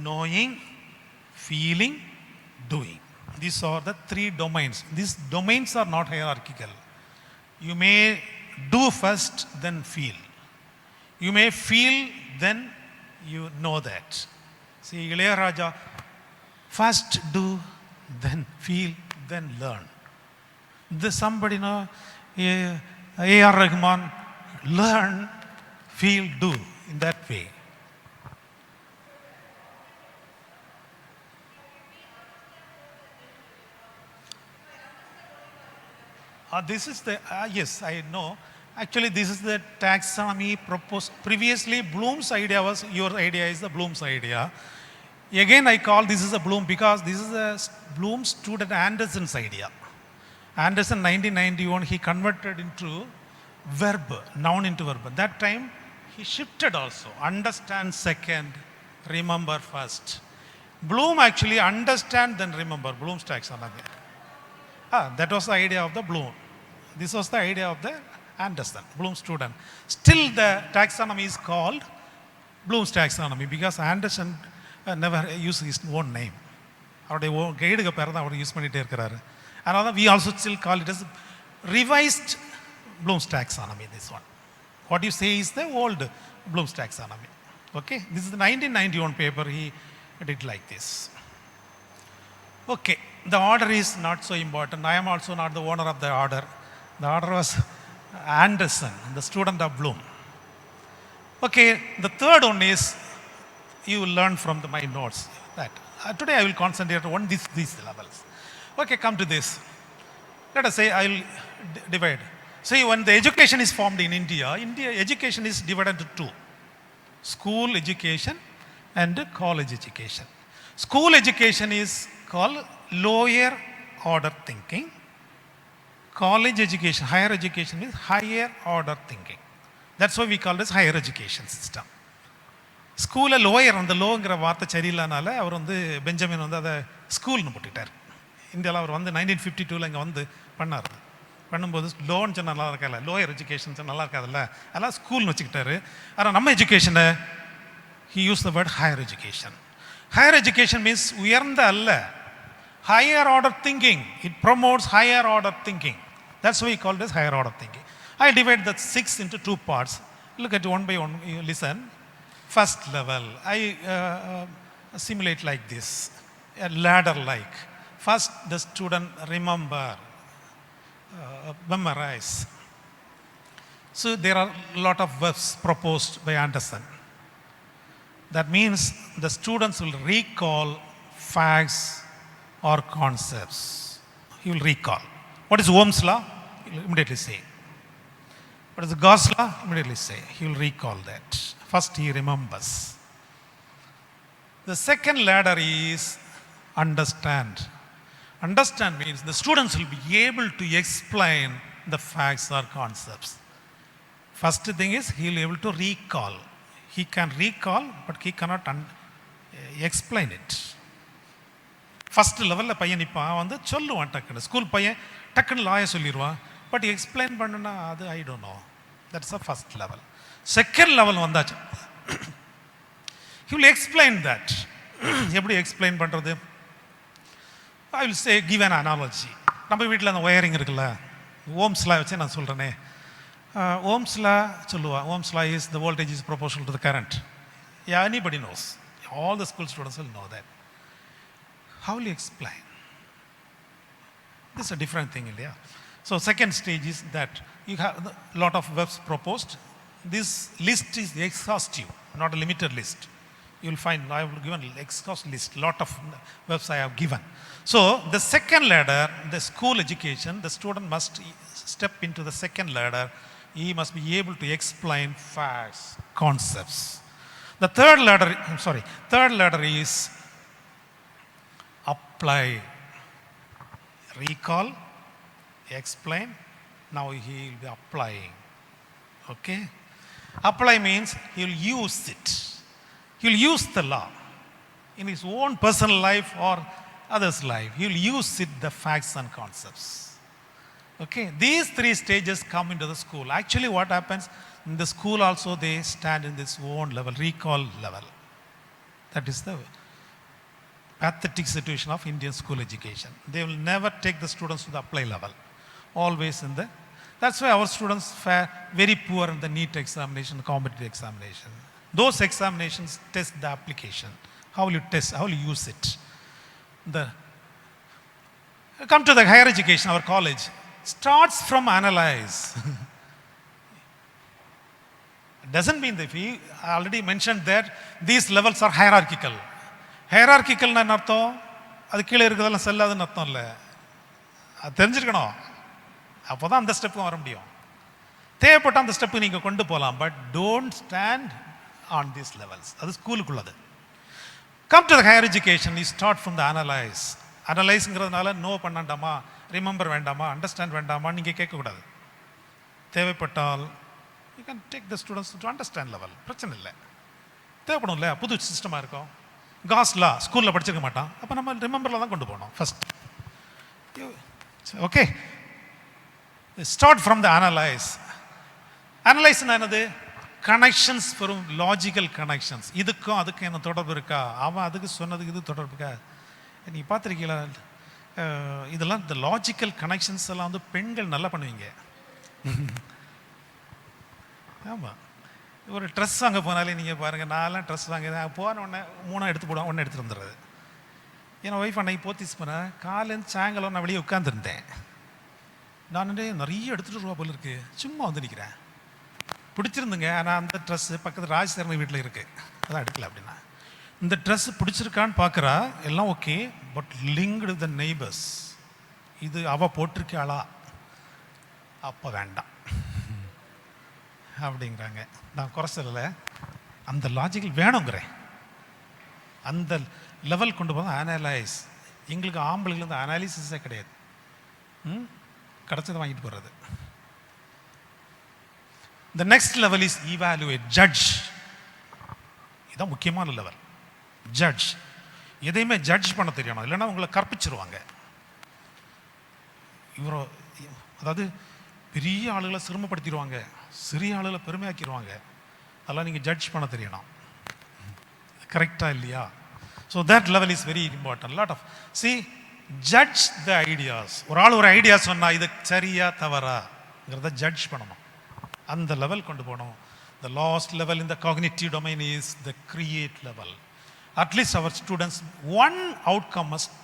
knowing, feeling, doing. These are the 3 domains. These domains are not hierarchical. You may do first, then feel. You may feel, then you know that. See, Ilayaraja, first do, then feel, then learn. This somebody, know, A.R. Rahman, learn, feel, do. In that way. This is the, yes, I know. Actually, this is the taxonomy proposed. Previously, Bloom's idea was, your idea is the Bloom's idea. Again, I call this is a Bloom because this is a Bloom student Anderson's idea. Anderson, 1991, he converted into verb, noun into verb. At that time, he shifted also. Understand second, remember first. Bloom actually understand then remember. Bloom's taxonomy. That was the idea of the Bloom. This was the idea of the Anderson, Bloom student. Still the taxonomy is called Bloom's taxonomy because Anderson never used his own name. அவருடைய கைடுக்கு பேர் தான் அவர் use பண்ணிகிட்டே இருக்கிறாரு. அதனால we also still call it as revised Bloom's taxonomy, this one. What you say is the old Bloom's taxonomy. Okay, this is the 1991 paper. He did like this. Okay, the order is not so important. I am also not the owner of the order. The order was Anderson, the student of Bloom. Okay, the third one is you will learn from my notes. That today I will concentrate on these levels. Okay, come to this. Let us say I will divide. See, when the education is formed in India, education is divided into 2. School education and college education. School education is called lower order thinking. College education, higher education is higher order thinking. That's why we call this higher education system. ஸ்கூலில் lower, அந்த லோங்கிற வார்த்தை சரியில்லைனால அவர் வந்து Benjamin வந்து அதை ஸ்கூல்னு போட்டுட்டார். இந்தியாவில் அவர் வந்து 1952 இங்கே வந்து பண்ணார். பண்ணும்போது லோன்னு சொன்னால் நல்லா இருக்காதுல்ல, லோயர் எஜுகேஷன் சொன்னால் நல்லா இருக்காதுல்ல, அதெல்லாம் ஸ்கூல்னு வச்சுக்கிட்டாரு. ஆனால் நம்ம எஜுகேஷனை he used the word higher education. Higher education means உயர்ந்த அல்ல, higher order thinking. It promotes higher order thinking. That's why we call this higher order thinking. I divide the 6 into 2 parts. Look at one by one, you listen. First level, I simulate like this, a ladder like. First the student memorize. So there are a lot of verbs proposed by Anderson. That means the students will recall facts or concepts. He will recall. What is Ohm's law? He will immediately say. What is the Gauss law? Immediately say. He will recall that. First he remembers. The second ladder is understand. Understand means the students will be able to explain the facts or concepts. First thing is he will be able to recall. He can recall, but he cannot explain it. First லெவலில் பையன் இப்போ வந்து சொல்லுவான் டக்குன்னு, school பையன் டக்குன்னு லாய சொல்லிடுவான், but explain பண்ணுன்னா அது I don't know. That's a first level. Second level வந்தாச்சு, he will explain that. எப்படி எக்ஸ்பிளைன் பண்ணுறது? I will say, give an analogy. நம்ம வீட்டில் அந்த ஒயரிங் இருக்குல்ல, ஓம்ஸ்லாம் வச்சு நான் சொல்கிறேனே, ஓம்ஸ்லாம் சொல்லுவா. ஓம்ஸ்லா is the voltage is proportional to the current. Yeah, anybody knows. All the school students will know that. How will you explain? This is a different thing, India. So second stage is that you have a lot of verbs proposed. This list is exhaustive, not a limited list. You will find I have given exhaustive list, lot of verbs I have given. So the second ladder, the school education, the student must step into the second ladder. He must be able to explain facts, concepts. The third ladder is apply. Recall, explain, now he will be applying. Okay? Apply means he will use it. He will use the law in his own personal life or others' life. He will use it, the facts and concepts. Okay? These 3 stages come into the school. Actually what happens, in the school also they stand in this own level, recall level. That is the pathetic situation of Indian school education. They will never take the students to the apply level. Always in the, that's why our students fare very poor in the NEET examination, competitive examination. Those examinations test the application. How will you test? How will you use it? Come to the higher education, our college starts from analyze. It doesn't mean that we already mentioned that these levels are hierarchical. ஹைரார்கிக்கல்னா என்ன அர்த்தம்? அது கீழே இருக்கிறதெல்லாம் செல்லாதுன்னு அர்த்தம் இல்லை. அது தெரிஞ்சிருக்கணும், அப்போ தான் அந்த ஸ்டெப்புக்கும் வர முடியும். தேவைப்பட்ட அந்த ஸ்டெப்பு நீங்கள் கொண்டு போகலாம், but don't stand on these levels. அது ஸ்கூலுக்குள்ளது. Come to the higher education, you start from the analyse. அனலைஸுங்கிறதுனால நோ பண்ணாண்டாமா, ரிமெம்பர் வேண்டாமா, அண்டர்ஸ்டாண்ட் வேண்டாமா நீங்கள் கேட்கக்கூடாது. தேவைப்பட்டால் you can take the students to understand level, பிரச்சனை இல்லை. தேவைப்படும் இல்லை, புது சிஸ்டமாக இருக்கும். காஸ்லா ஸ்கூலில் படிச்சிருக்க மாட்டான், அப்போ நம்ம ரிமெம்பரில் தான் கொண்டு போகணும் first. Okay, start from the analyse. அனலைஸ்னா என்னது? கனெக்ஷன்ஸ் வரும், லாஜிக்கல் கனெக்ஷன்ஸ். இதுக்கும் அதுக்கும் என்ன தொடர்பு இருக்கா, அவன் அதுக்கு சொன்னதுக்கு இது தொடர்பு இருக்கா? நீங்கள் பார்த்துருக்கீங்களா இதெல்லாம்? இந்த லாஜிக்கல் கனெக்ஷன்ஸ் எல்லாம் வந்து பெண்கள் நல்லா பண்ணுவீங்க. ஆமாம், ஒரு ட்ரெஸ் வாங்க போனாலே நீங்கள் பாருங்கள், நான்லாம் ட்ரெஸ் வாங்க போன உடனே 3 எடுத்து போடுவேன், 1 எடுத்துகிட்டு வந்துடுறது. என் ஒய்ஃப் அன்னைக்கு போத்திஸ் போனேன், காலேருந்து சாயங்காலம் நான் வெளியே உட்காந்துருந்தேன். நான் நிறைய எடுத்துகிட்டு ரூபா போல இருக்குது, சும்மா வந்து நிற்கிறேன். பிடிச்சிருந்துங்க, ஆனால் அந்த ட்ரெஸ்ஸு பக்கத்து ராஜ்சேரன் வீட்டில் இருக்குது, அதான் எடுக்கல. அப்படின்னா இந்த ட்ரெஸ்ஸு பிடிச்சிருக்கான்னு பார்க்குறா, எல்லாம் okay, but linked the neighbours, இது அவள் போட்டிருக்காளா, அப்போ வேண்டாம் அப்படிங்கிறாங்க. நான் குறை சொல்லலை, அந்த லாஜிக்கல் வேணுங்கிறேன். அந்த லெவல் கொண்டு போக அனலைஸ். எங்களுக்கு ஆம்பளைங்களுக்கு வந்து அனாலிசிஸே கிடையாது, கிடச்சதை வாங்கிட்டு போகிறது. The next level is evaluate, judge. இதான் முக்கியமான லெவல். ஜட்ஜ், எதையுமே ஜட்ஜ் பண்ண தெரியணும், இல்லைன்னா உங்களை கற்பிச்சிருவாங்க. இவரோ, அதாவது பெரிய ஆளுகளை சிரமப்படுத்திடுவாங்க, சிறிய ஆளுகளை பெருமையாக்கிடுவாங்க. அதெல்லாம் நீங்கள் ஜட்ஜ் பண்ண தெரியணும், கரெக்டாக இல்லையா? So that level is very important. Lot of see judge the ideas. ஒரு ஆள் ஒரு ஐடியா சொன்னால் இது சரியா தவறாங்கிறத ஜட்ஜ் பண்ணணும், அந்த லெவல் கொண்டு போகணும். The last level in the cognitive domain is the create level. At least our students, one outcome must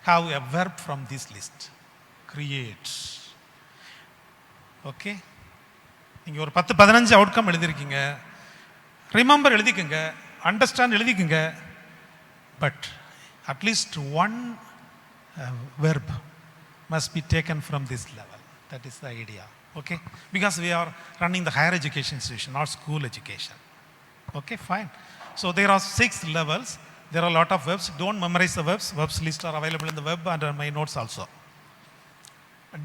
have a verb from this list. Create. Okay? நீங்கள் ஒரு 10-15 அவுட்கம் எழுதியிருக்கீங்க, ரிமெம்பர் எழுதிக்குங்க, அண்டர்ஸ்டாண்ட் எழுதிக்குங்க, but at least one verb must be taken from this level. That is the idea. Okay? Because we are running the higher education institution, not school education. Okay, fine. So there are 6 levels. There are a lot of verbs. Don't memorize the verbs. Verbs list are available in the web and my notes also.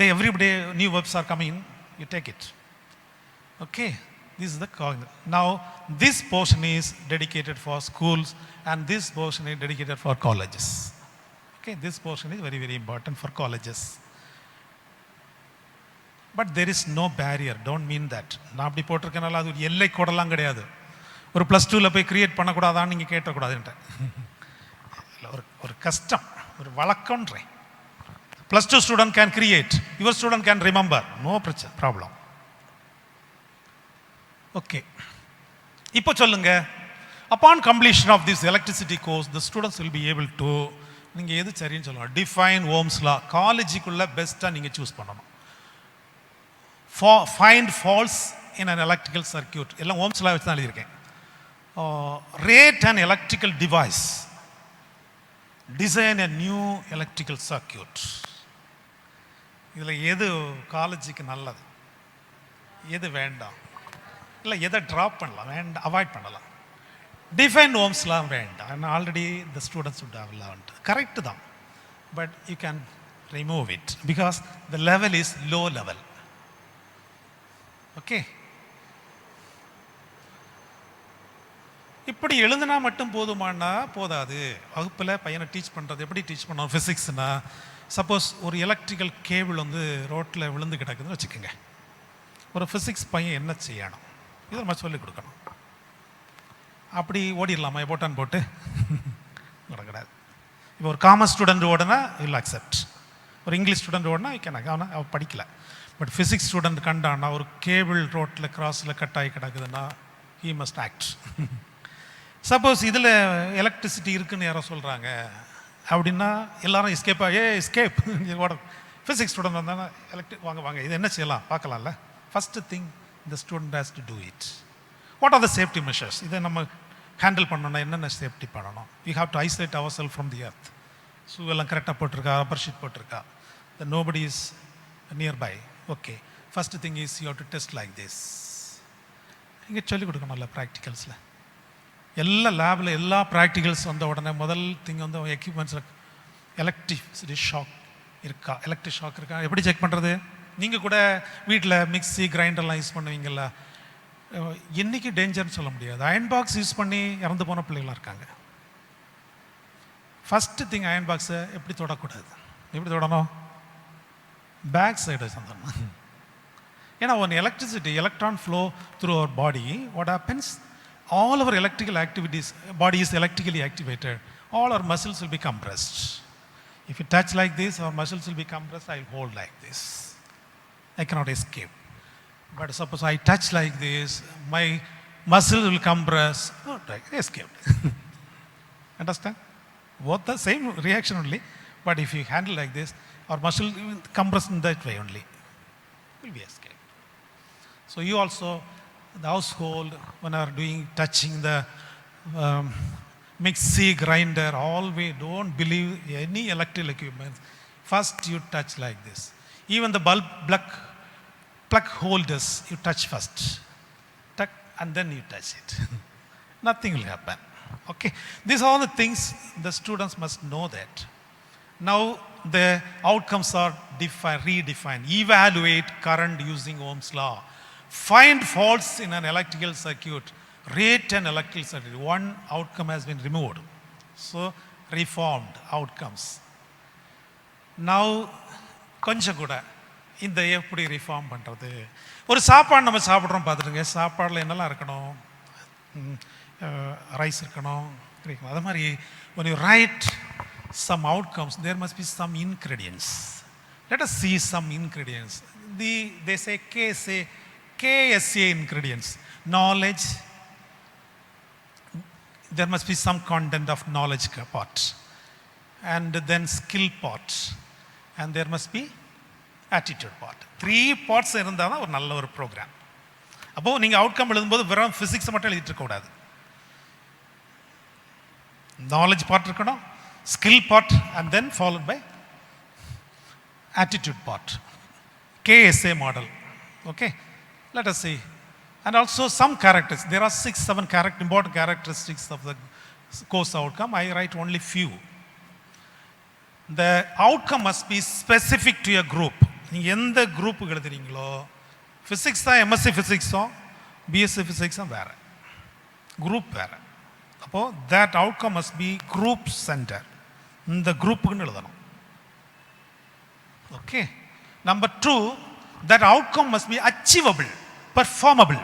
Every day new verbs are coming. You take it. Okay? This is the cognitive. Now, this portion is dedicated for schools and this portion is dedicated for colleges. Okay? This portion is very, very important for colleges. But there is no barrier, don't mean that. நான் அப்படி போட்டிருக்கனால அது ஒரு எல்லை கூடலாம் கிடையாது. ஒரு +2 போய் create பண்ணக்கூடாதான்னு நீங்கள் கேட்டக்கூடாதுன்ற ஒரு கஷ்டம், ஒரு வழக்கம்ன்றேன். +2 student can create, your student can remember, no பிரச்சனை, ப்ராப்ளம். ஓகே, இப்போ சொல்லுங்க, upon completion of this electricity course the students will be able to, நீங்கள் எது சரின்னு சொல்லுங்கள், டிஃபைன் ஓம்ஸ் லா. காலேஜுக்குள்ளே பெஸ்ட்டாக நீங்கள் சூஸ் பண்ணணும். Find faults in an electrical circuit. எல்லாம் ஓம்ஸ் லா வச்சு தான் எழுதியிருக்கேன். Rate an electrical device. Design a new electrical circuit. இதில் எது காலேஜுக்கு நல்லது, எது வேண்டாம், இல்லை எதை ட்ராப் பண்ணலாம், வேண்டாம் அவாய்ட் பண்ணலாம். டிஃபைன் ஓம்ஸ்லாம் வேண்டாம், already the students would have learned. Correct தான், but you can remove it because the level is low level. Okay, இப்படி எழுதுனா மட்டும் போதுமானா போதாது. வகுப்பில் பையனை டீச் பண்ணுறது எப்படி டீச் பண்ணோம்? ஃபிசிக்ஸ்னா சப்போஸ் ஒரு எலக்ட்ரிக்கல் கேபிள் வந்து ரோட்டில் விழுந்து கிடக்குதுன்னு வச்சுக்கோங்க, ஒரு ஃபிசிக்ஸ் பையன் என்ன செய்யணும், இதை நம்ம சொல்லிக் கொடுக்கணும். அப்படி ஓடிடலாமா போட்டான் போட்டு? கிடையாது. இப்போ ஒரு காமர்ஸ் ஸ்டூடெண்ட் ஓடுனா வில் அக்செப்ட், ஒரு இங்கிலீஷ் ஸ்டூடெண்ட் ஓடுனா அவன் படிக்கல. பட் ஃபிசிக்ஸ் ஸ்டூடெண்ட் கண்டானா ஒரு கேபிள் ரோட்டில் கிராஸில் கட் ஆகி கிடக்குதுன்னா ஹீ மஸ்ட் ஆக்ட். சப்போஸ் இதில் எலக்ட்ரிசிட்டி இருக்குன்னு யாரோ சொல்கிறாங்க அப்படின்னா எல்லாரும் எஸ்கேப் ஓட. ஃபிசிக்ஸ் ஸ்டூடெண்ட் வந்தாங்கன்னா வாங்க இது என்ன செய்யலாம் பார்க்கலாம்ல. ஃபஸ்ட்டு திங் இந்த student has to do it. What are the safety measures? இதை நம்ம ஹேண்டில் பண்ணணும்னா என்னென்ன சேஃப்டி பண்ணணும்? We have to isolate our self from the earth. Shoe எல்லாம் கரெக்டாக போட்டிருக்கா, ரப்பர் ஷீட் போட்டிருக்கா, the nobody is nearby. Okay, first thing is you have to test like this. இங்கே சொல்லிக் கொடுக்கணும்ல ப்ராக்டிகல்ஸில். எல்லா லேபில் எல்லா ப்ராக்டிகல்ஸ் வந்த உடனே முதல் திங் வந்து எக்யூப்மெண்ட்ஸில் எலக்ட்ரிசிட்டி ஷாக் இருக்கா, எலக்ட்ரிக் ஷாக் இருக்கா, எப்படி செக் பண்ணுறது? நீங்கள் கூட வீட்டில் மிக்ஸி கிரைண்டர்லாம் யூஸ் பண்ணுவீங்கள்ல, என்றைக்கு டேஞ்சர்னு சொல்ல முடியாது. அயன் பாக்ஸ் யூஸ் பண்ணி இறந்து போன பிள்ளைகளாம் இருக்காங்க. ஃபஸ்ட்டு திங் அயன் பாக்ஸை எப்படி தொடக்கூடாது, எப்படி தொடணும்? பேக் சைடு சந்தோம். ஏன்னா one electricity electron flow through our body, what happens? All our electrical activities, body is electrically activated, all our muscles will be compressed. If you touch like this, our muscles will be compressed. I will hold like this, I cannot escape. But suppose I touch like this, my muscle will compress, I escaped. Understand? Both the same reaction only, but if you handle like this, our muscle will compress in that way only, will be escaped. So you also, the household, when are doing touching the mixie, grinder, always don't believe any electrical equipment. First you touch like this. Even the bulb plug holders, you touch first, tuck, and then you touch it. Nothing will happen. Okay, these are all the things the students must know that. Now the outcomes are redefined. Evaluate current using Ohm's law. Find faults in an electrical circuit. rate and electricity. One outcome has been removed. So, reformed outcomes. Now, கொஞ்சம் கூட இந்த எப்படி reform பண்ணுறது? ஒரு சாப்பாடு நம்ம சாப்பிட்றோம் பார்த்துட்டுங்க, சாப்பாடில் என்னெல்லாம் இருக்கணும்? ரைஸ் இருக்கணும். அது மாதிரி when you write some outcomes, there must be some ingredients. Let us see some ingredients. They say KSA ingredients. Knowledge, there must be some content of knowledge part, and then skill part, and there must be attitude part. 3 parts இருந்தால் தான் ஒரு நல்ல ஒரு program. அப்போது நீங்கள் outcome எழுதும்போது வெறும் physics மட்டும் எழுதிட்டு இருக்கக்கூடாது. நாலேஜ் பார்ட் இருக்கணும், skill part, and then followed by attitude part. KSA model. Okay, let us see. And also some characters. There are 6-7 important characteristics of the course outcome. I write only few. The outcome must be specific to a group. நீங்கள் எந்த குரூப்புக்கு எழுதுறீங்களோ, physics தான் MSc ஃபிசிக்ஸும் BSc ஃபிசிக்ஸும் வேறு, group வேறு. அப்போது that outcome must be group center. இந்த குரூப்புக்குன்னு எழுதணும். Okay. Number 2, that outcome must be achievable, performable.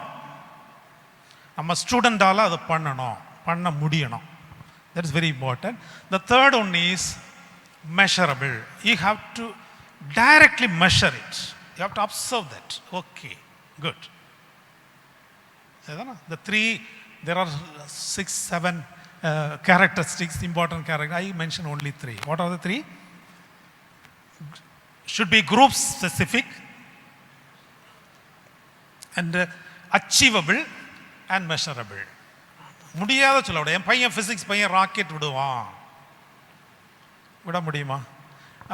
நம்ம ஸ்டூடெண்டால் அதை பண்ண முடியணும். That is very important. The third one is measurable. You have to directly measure it. You have to observe that. Okay, good. The 3, there are 6-7 characteristics, important characteristics. I mentioned only 3. What are the 3? Should be group specific, and achievable and measurable. முடியாத சொல்ல என் பையன் physics பையன் rocket விட முடியுமா?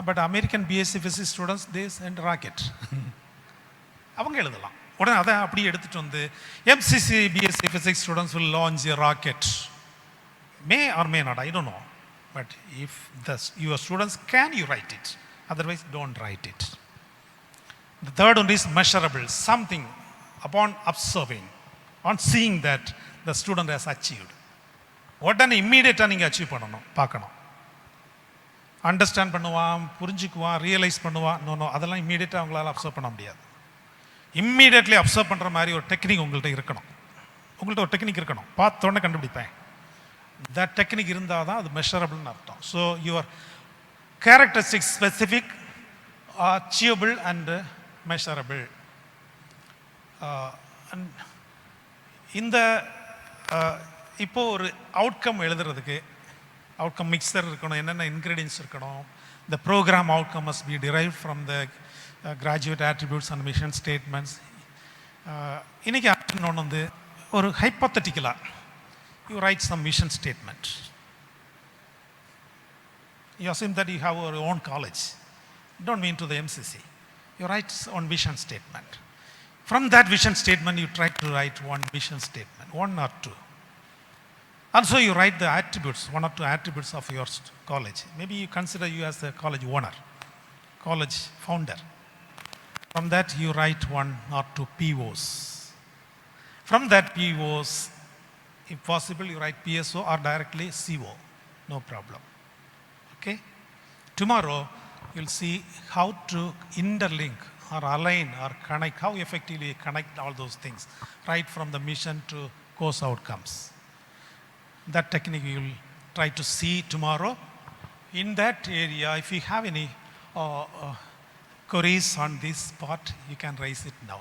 But American BSc physics students they send rocket. அவங்க எழுதலாம். உடனே அதை அப்படியே எடுத்துகிட்டு வந்து MCC BSc physics students will launch a rocket. May R may not, I don't know. But if your students can, you right it. Otherwise, don't write it. The third one is measurable. Something upon observing, on seeing that the student has achieved. உடனே இம்மீடியட்டாக நீங்கள் achieve பண்ணணும், பார்க்கணும். Understand பண்ணுவான், புரிஞ்சுக்குவான், realise பண்ணுவான். No அதெல்லாம் இம்மீடியட்டாக அவங்களால அப்சர்வ் பண்ண முடியாது. இம்மீடியட்லி அப்சர்வ் பண்ணுற மாதிரி ஒரு டெக்னிக் உங்கள்கிட்ட இருக்கணும். உங்கள்கிட்ட ஒரு டெக்னிக் இருக்கணும், பார்த்தோன்னே கண்டுபிடிப்பேன். தட் டெக்னிக் இருந்தால் தான் அது மெஷரபிள்னு அர்த்தம். So your characteristics specific, achievable and measurable. And இந்த இப்போ ஒரு அவுட்கம் எழுதுறதுக்கு அவுட்கம் மிக்சர் இருக்கணும், என்னென்ன இன்க்ரீடியன்ஸ் இருக்கணும். The program outcome must be derived from the graduate attributes and mission statements. இன்னைக்கு இன்னொன்று வந்து ஒரு ஹைப்போத்தட்டிக்கலாக you write some mission statement. You assume that you have your own college. Don't mean to the MCC. You write one vision statement. From that vision statement, you try to write one vision statement, 1 or 2. And so you write the attributes, 1 or 2 attributes of your college. Maybe you consider you as the college owner, college founder. From that, you write 1 or 2 POs. From that POs, if possible, you write PSO or directly CO. No problem. Okay? Tomorrow, you'll see how to interlink or align or connect, how effectively connect all those things, right from the mission to course outcomes. That technique you will try to see tomorrow. In that area, if you have any queries on this part, you can raise it now.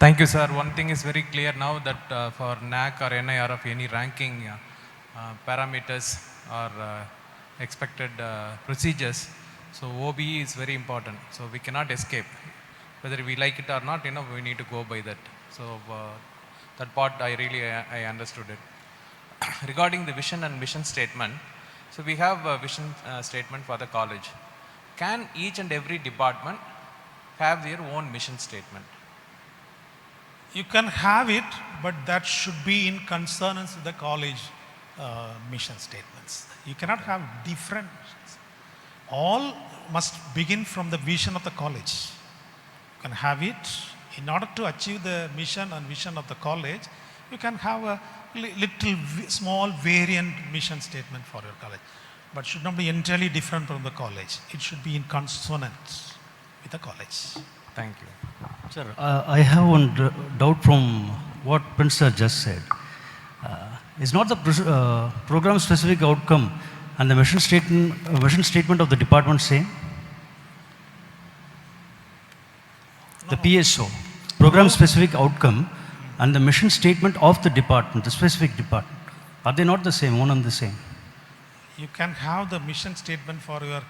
Thank you, sir. One thing is very clear now that for NAC or NIR of any ranking parameters or expected procedures, so OBE is very important. So we cannot escape. Whether we like it or not, we need to go by that. So that part I understood it. Regarding the vision and mission statement, so we have a vision statement for the college. Can each and every department have their own mission statement? You can have it, but that should be in consonance with the college mission statements. You cannot have different. All must begin from the vision of the college. You can have it In order to achieve the mission and vision of the college, you can have a small variant mission statement for your college, but should not be entirely different from the college. It should be in consonance with the college. Thank you. Sir, I have one doubt from what Prince sir just said. Is not the program-specific outcome and the mission statement of the department same? The PSO, program-specific outcome, and the mission statement of the department, the specific department, are they not the same, one and the same? You can have the mission statement for your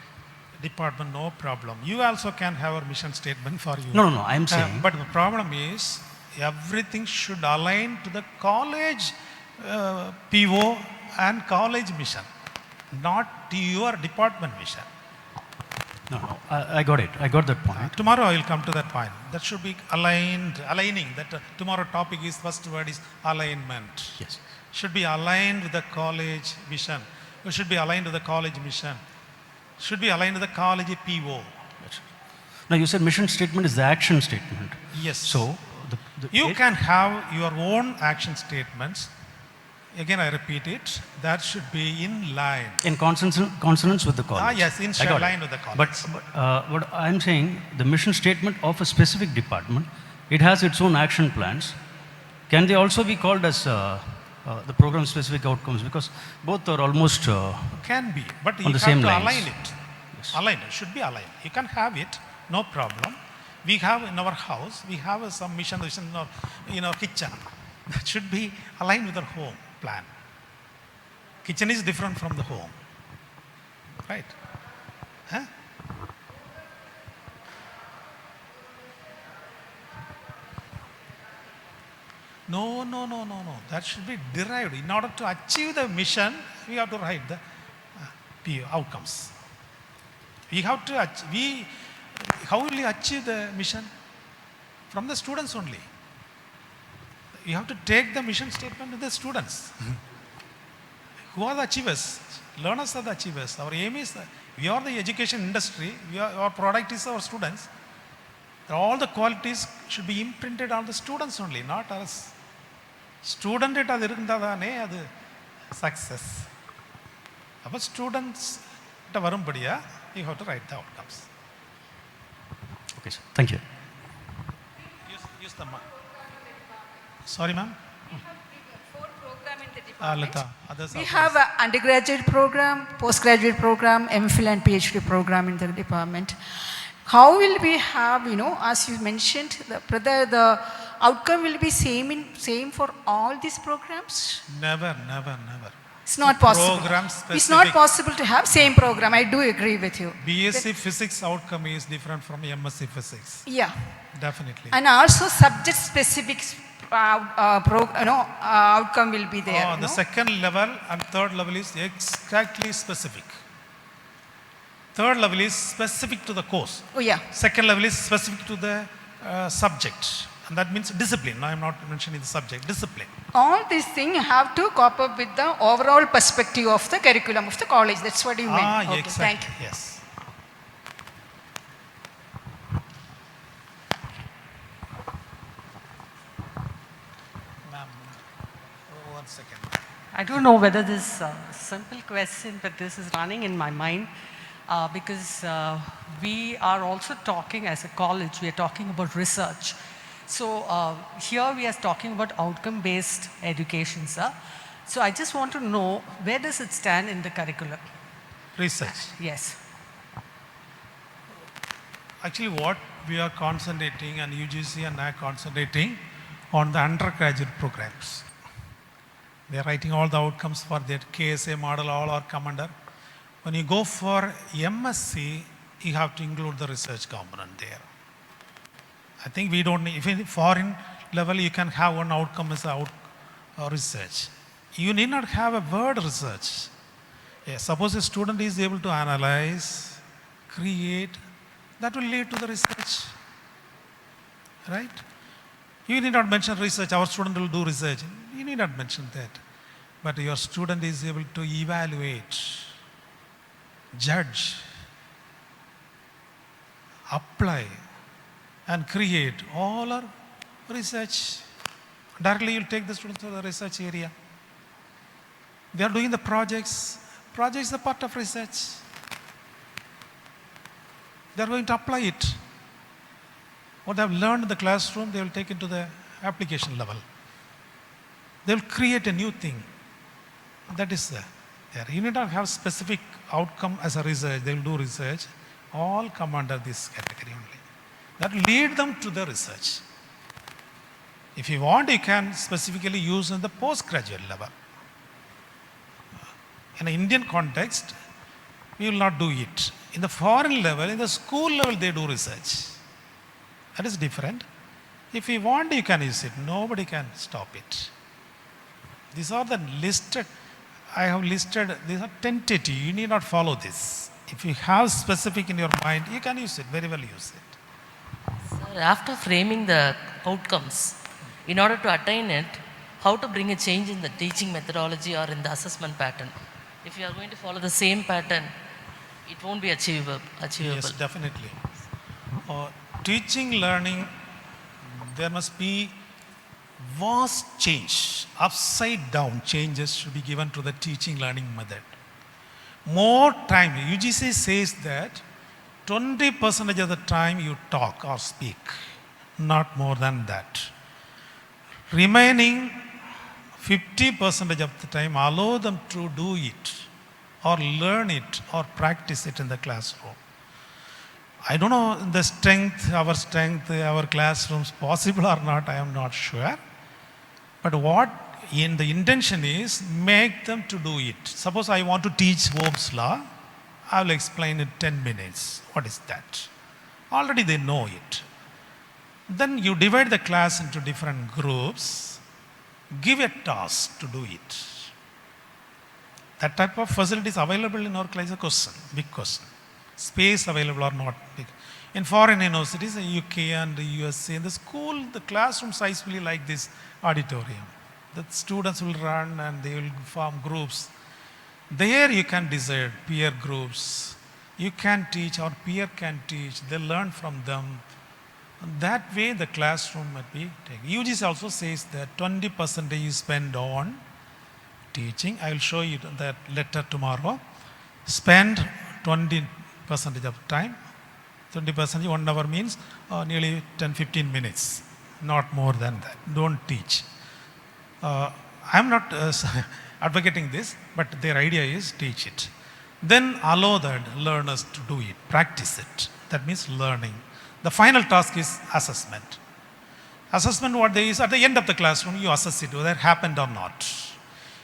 department, no problem. You also can have a mission statement for you. No, I'm saying. But the problem is, everything should align to the college PO and college mission, not to your department mission. No, I got it. I got that point. Tomorrow I will come to that point. That should be aligning. That tomorrow topic is, first word is alignment. Yes. Should be aligned with the college vision. You should be aligned with the college mission. Should be aligned with the college PO. Now you said mission statement is the action statement. Yes. So You can have your own action statements. Again, I repeat it. That should be in line. in consonance with the college. Yes, in I got line it. with the college. But what I'm saying, the mission statement of a specific department, it has its own action plans. Can they also be called as the program-specific outcomes? Because both are almost Can be, but on you the have same to lines. align it. Yes. Align it. Should be aligned. You can have it, no problem. We have in our house, we have some mission in our kitchen. That should be aligned with our home plan. Kitchen is different from the home. Right? Huh? No. That should be derived. In order to achieve the mission, we have to write the outcomes. We have to how will we achieve the mission? From the students only. You have to take the mission statement to the students. Who are the achievers? Learners are the achievers. Our aim is we are the education industry. Our product is our students. All the qualities should be imprinted on the students only, not us. Student it adu irundadane adu success. Appo students ita varumbadiya you have to write the outcomes. Okay, sir. Thank you. Use the mic. Sorry, ma'am. Lata, others We are have an undergraduate program, postgraduate program, MPhil and PhD program in the department. How will we have, as you mentioned, the outcome will be same for all these programs? Never. It's not possible. Program It's not specific. possible to have same program. I do agree with you. BSc Physics outcome is different from MSc Physics. Yeah. Definitely. And also subject specific outcome will be there. The second level and third level is exactly specific. Third level is specific to the course. Oh, yeah. Second level is specific to the subject. And that means discipline. Now I am not mentioning the subject, discipline. All these things have to cope up with the overall perspective of the curriculum of the college. That's what you meant. Okay, Exactly. thank you. Yes. Ma'am, 1 second. I don't know whether this is a simple question, but this is running in my mind because we are also talking as a college, we are talking about research. So here we are talking about outcome-based education, sir. So I just want to know, where does it stand in the curriculum? Research. Yes. Actually, what we are concentrating and UGC and I are concentrating on the undergraduate programs. They are writing all the outcomes for their KSA model, all are come under. When you go for MSc, you have to include the research component there. I think we don't need, if in foreign level you can have one outcome as research. You need not have a word research. Suppose a student is able to analyze, create, that will lead to the research. Right? You need not mention research, our student will do research. You need not mention that. But your student is able to evaluate, judge, apply, and create all our research. Directly you'll take the students to the research area. They are doing the projects. Projects are part of research. They are going to apply it. What they have learned in the classroom, they will take it to the application level. They will create a new thing. That is there. You need not have specific outcome as a research. They will do research. All come under this category only. That will lead them to the research. If you want, you can specifically use in the postgraduate level. In an Indian context, we will not do it. In the foreign level, in the school level, they do research. That is different. If you want, you can use it. Nobody can stop it. These are the listed, I have listed, these are tentative. You need not follow this. If you have specific in your mind, you can use it, very well use it. Sir, after framing the outcomes, in order to attain it, how to bring a change in the teaching methodology or in the assessment pattern? If you are going to follow the same pattern, it won't be achievable. Yes, definitely. Teaching, learning, there must be vast change, upside down changes should be given to the teaching learning method. More time, UGC says that 20% of the time you talk or speak, not more than that. Remaining 50% of the time, allow them to do it or learn it or practice it in the classroom. I don't know the strength, our classrooms possible or not, I am not sure. But what in the intention is, make them to do it. Suppose I want to teach Ohm's law, I will explain in 10 minutes. What is that? Already they know it. Then you divide the class into different groups, give a task to do it. That type of facility is available in our class, a question, big question. Space available or not big. In foreign universities, the UK and the USA, in the school, the classroom size will be like this auditorium. The students will run and they will form groups. There you can decide peer groups. You can teach or peer can teach. They learn from them. That way the classroom might be taken. UGC also says that 20% you spend on teaching. I will show you that letter tomorrow. Spend 20% of time. 20%, 1 hour means nearly 10-15 minutes. Not more than that. Don't teach. I am not advocating this, but their idea is teach it. Then allow the learners to do it, practice it. That means learning. The final task is assessment. Assessment, what there is, at the end of the classroom, you assess it, whether it happened or not.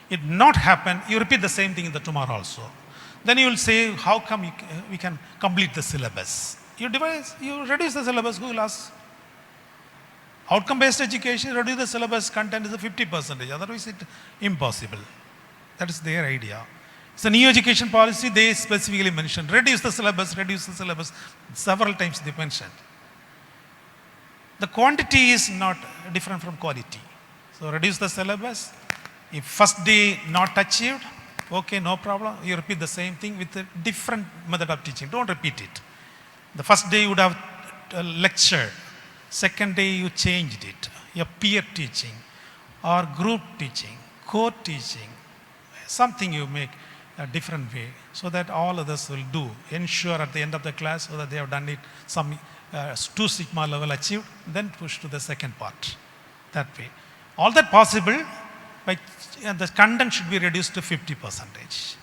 It not happen, you repeat the same thing in the tomorrow also. Then you will say, how come we can complete the syllabus? You reduce the syllabus, who will ask? Outcome-based education, reduce the syllabus content is 50%, otherwise it's impossible. That is their idea. It's a new education policy, they specifically mentioned, reduce the syllabus, several times they mentioned. The quantity is not different from quality. So reduce the syllabus. If first day not achieved, okay, no problem. You repeat the same thing with a different method of teaching. Don't repeat it. The first day you would have lectured. Second day you changed it. Your peer teaching or group teaching, co-teaching, something you make a different way so that all others will do. Ensure at the end of the class so that they have done it some 2 sigma level achieved, then push to the second part. That way. All that possible, by the content should be reduced to 50%.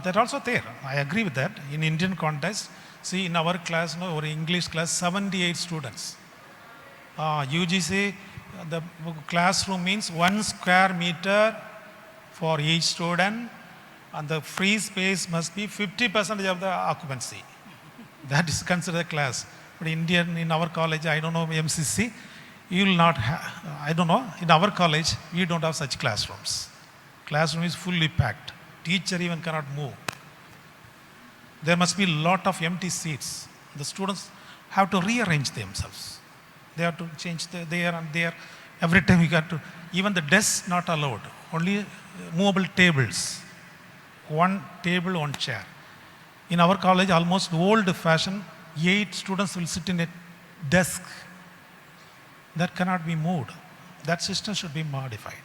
That also there. I agree with that. In Indian context, see in our class, our English class, 78 students. UGC, the classroom means 1 square meter for each student, and the free space must be 50% of the occupancy. That is considered class. But in our college, I don't know, MCC, you will not have, I don't know, in our college, we don't have such classrooms. Classroom is fully packed. Teacher even cannot move. There must be a lot of empty seats. The students have to rearrange themselves. They have to change there and there. Every time you got to, even the desks not allowed. Only movable tables. one table, one chair. In our college, almost old fashioned, 8 students will sit in a desk. That cannot be moved. That system should be modified.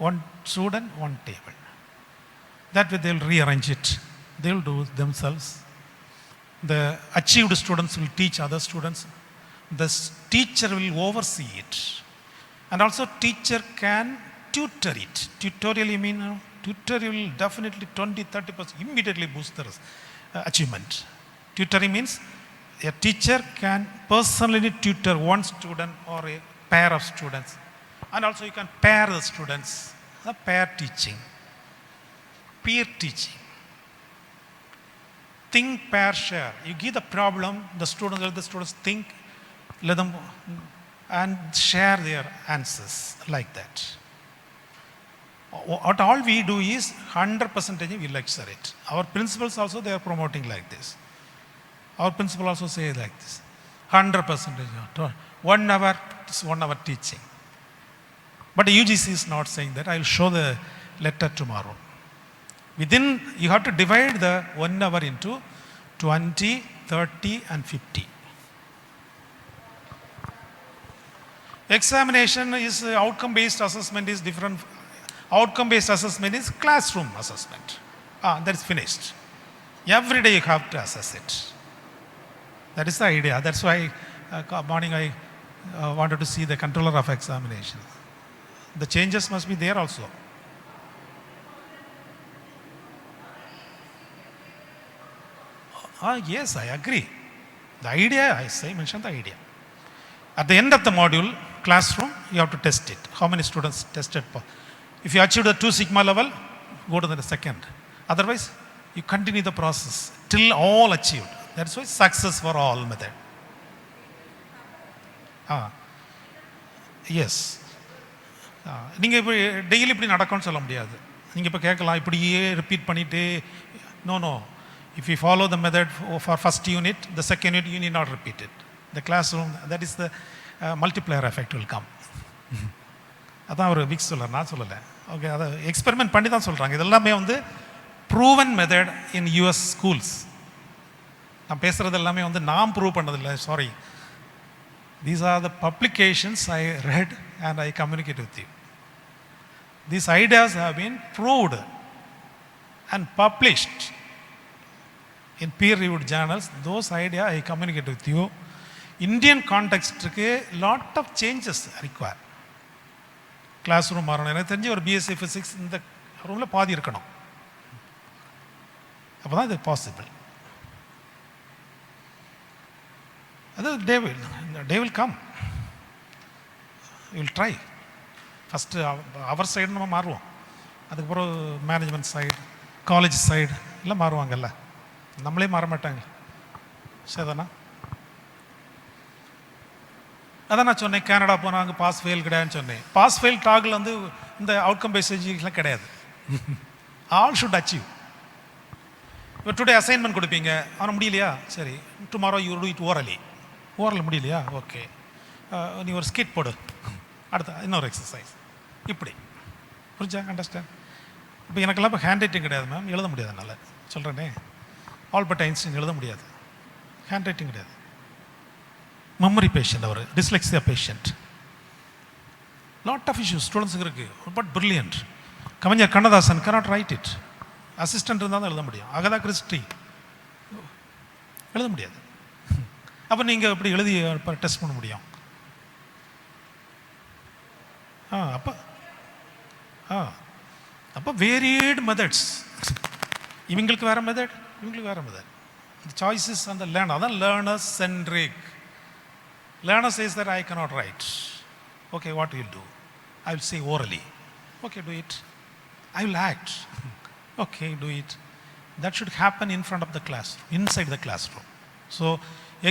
One student, one table. That way they will rearrange it. They will do themselves. The achieved students will teach other students. The teacher will oversee it. And also teacher can tutor it. Tutorial, you mean? Tutorial will definitely 20-30% immediately boost the achievement. Tutoring means a teacher can personally tutor one student or a pair of students. And also you can pair the students. Pair teaching. Peer teaching. Think, pair, share. You give the problem, the students, let the students think, let them and share their answers like that. What all we do is 100% we lecture it. Our principals also, they are promoting like this. Our principal also says like this. 100%. 1 hour, it's 1 hour teaching. But UGC is not saying that. I will show the letter tomorrow. Within, you have to divide the 1 hour into 20, 30 and 50. Examination is outcome-based assessment is different. Outcome-based assessment is classroom assessment. That is finished. Every day you have to assess it. That is the idea. That's why morning I wanted to see the controller of examination. The changes must be there also. Yes, I agree. The idea, I mentioned the idea. At the end of the module, classroom, you have to test it. How many students tested? If you achieve the 2 sigma level, go to the second. Otherwise, you continue the process till all achieved. That's why success for all method. Yes. நீங்கள் இப்போ daily இப்படி நடக்கும்னு சொல்ல முடியாது. நீங்கள் இப்போ கேட்கலாம் இப்படியே ரிப்பீட் பண்ணிட்டு no. If you follow the method for first unit, the second unit you need not repeat it. The classroom, that is the multiplier effect will come. அதான் ஒரு விக்ஸ் சொல்கிறார், நான் சொல்லலை. ஓகே, அதை எக்ஸ்பெரிமெண்ட் பண்ணி தான் சொல்கிறாங்க. இதெல்லாமே வந்து proven method in US schools. நான் பேசுகிறது எல்லாமே வந்து நான் ப்ரூவ் பண்ணதில்லை, sorry. These are the publications I read and I communicate with you. These ideas have been proved and published in peer-reviewed journals. Those ideas I communicate with you. Indian context, lot of changes required. Classroom மாறணும். எனக்கு தெரிஞ்சு ஒரு BSc physics இந்த ரூமில் பாதி இருக்கணும். அப்போ தான் இது பாசிபிள். அது day will come. Will try. First our side நம்ம மாறுவோம். அதுக்கப்புறம் மேனேஜ்மெண்ட் சைடு, காலேஜ் சைடு எல்லாம் மாறுவாங்கல்ல. நம்மளே மாற மாட்டாங்க. சரிதானா? அதான் நான் சொன்னேன், கனடா போனால் அங்கே பாஸ் ஃபெயில் கிடையாதுன்னு சொன்னேன். பாஸ் ஃபெயில் டாகில் வந்து இந்த அவுட்கம் பேஸ்ட் எஜுகேஷன்லாம் கிடையாது. All should achieve. இப்போ டுடே அசைன்மெண்ட் கொடுப்பீங்க, ஆனால் முடியலையா, சரி tomorrow you do it orally. Oral முடியலையா, ஓகே நீ ஒரு ஸ்கிட் போடு, அடுத்த இன்னொரு எக்ஸசைஸ், இப்படி புரிஞ்சா? அண்டர்ஸ்டாண்ட்? இப்போ எனக்கெல்லாம் இப்போ ஹேண்ட் ரைட்டிங் கிடையாது மேம், எழுத முடியாது. என்னால் சொல்கிறேனே, ஆல்பர்ட் ஐன்ஸ்டீன் எழுத முடியாது, ஹேண்ட் ரைட்டிங் கிடையாது. மெமரி பேஷண்ட், அவர் dyslexia patient. Lot of issues ஸ்டூடெண்ட்ஸுக்கு இருக்குது. But brilliant. கவிஞர் Kannadasan cannot write it. Assistant இருந்தால் தான் எழுத முடியும். அகதா கிறிஸ்டி எழுத முடியாது. அப்போ நீங்கள் எப்படி எழுதி டெஸ்ட் பண்ண முடியும்? அப்போ வேரியட் மெத்தட்ஸ். இவங்களுக்கு வேறு மெத்தட், இவங்களுக்கு வேறு மெத்தட். சாய்ஸஸ் அந்த லேர்ன், அதான் learner centric. Learner says that I cannot write. Okay, what will you do? I will say orally. Okay, do it. I will act. Okay, do it. That should happen in front of the class, inside the classroom. So,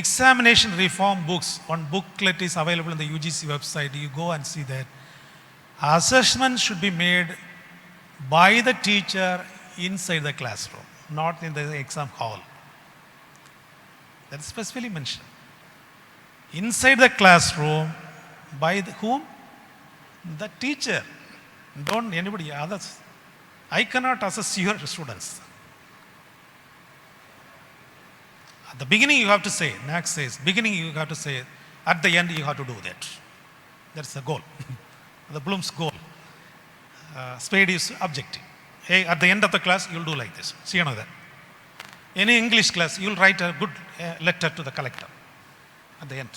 examination reform books, one booklet is available on the UGC website. You go and see that. Assessment should be made by the teacher inside the classroom, not in the exam hall. That is specifically mentioned. Inside the classroom, by whom? The teacher. Don't anybody others. I cannot assess your students. At the beginning you have to say, Knack says, beginning you have to say, at the end you have to do that. That's the goal. The Bloom's goal. Spade is objective. Hey, at the end of the class, you'll do like this. See another. Any English class, you'll write a good letter to the collector at the end.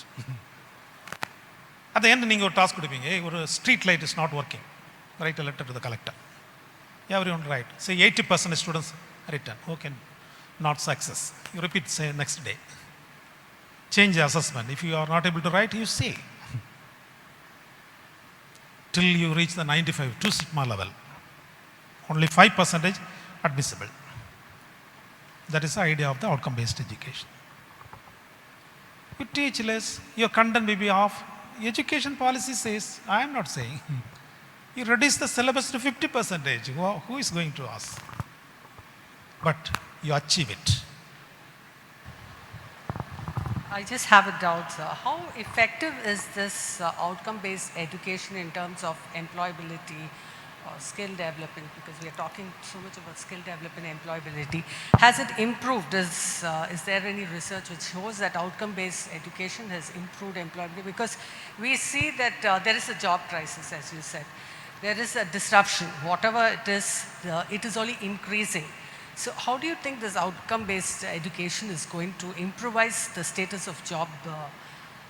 At the end, you task கொடுப்பீங்க. Hey, ஒரு street light is not working. Write a letter to the collector. Everyone write. Say 80% students written. Okay, not success. You repeat, say next day. Change the assessment. If you are not able to write, you say. Till you reach the 95, 2 sigma level. Only 5% admissible. That is the idea of the outcome-based education. You teach less, your content may be off. Education policy says, I am not saying. You reduce the syllabus to 50%. Well, who is going to ask? But you achieve it. I just have a doubt, sir. How effective is this outcome-based education in terms of employability or skill development? Because we are talking so much about skill development and employability. Has it improved? Is there any research which shows that outcome-based education has improved employability? Because we see that there is a job crisis, as you said. There is a disruption. Whatever it is only increasing. So how do you think this outcome-based education is going to improvise the status of job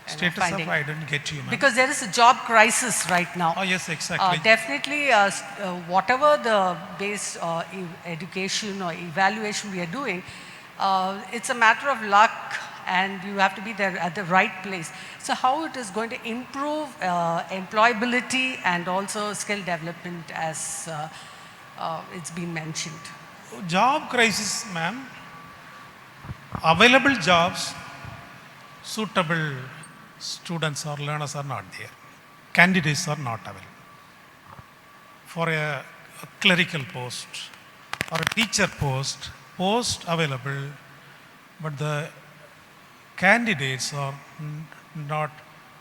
Status finding? of I didn't get you, ma'am. Because there is a job crisis right now. Oh, yes, exactly. Definitely, whatever the base education or evaluation we are doing, it's a matter of luck and you have to be there at the right place. So how it is going to improve employability and also skill development as it's been mentioned? Job crisis, ma'am. Available jobs, suitable students or learners are not there. Candidates are not available. For a clerical post or a teacher post available, but the candidates are not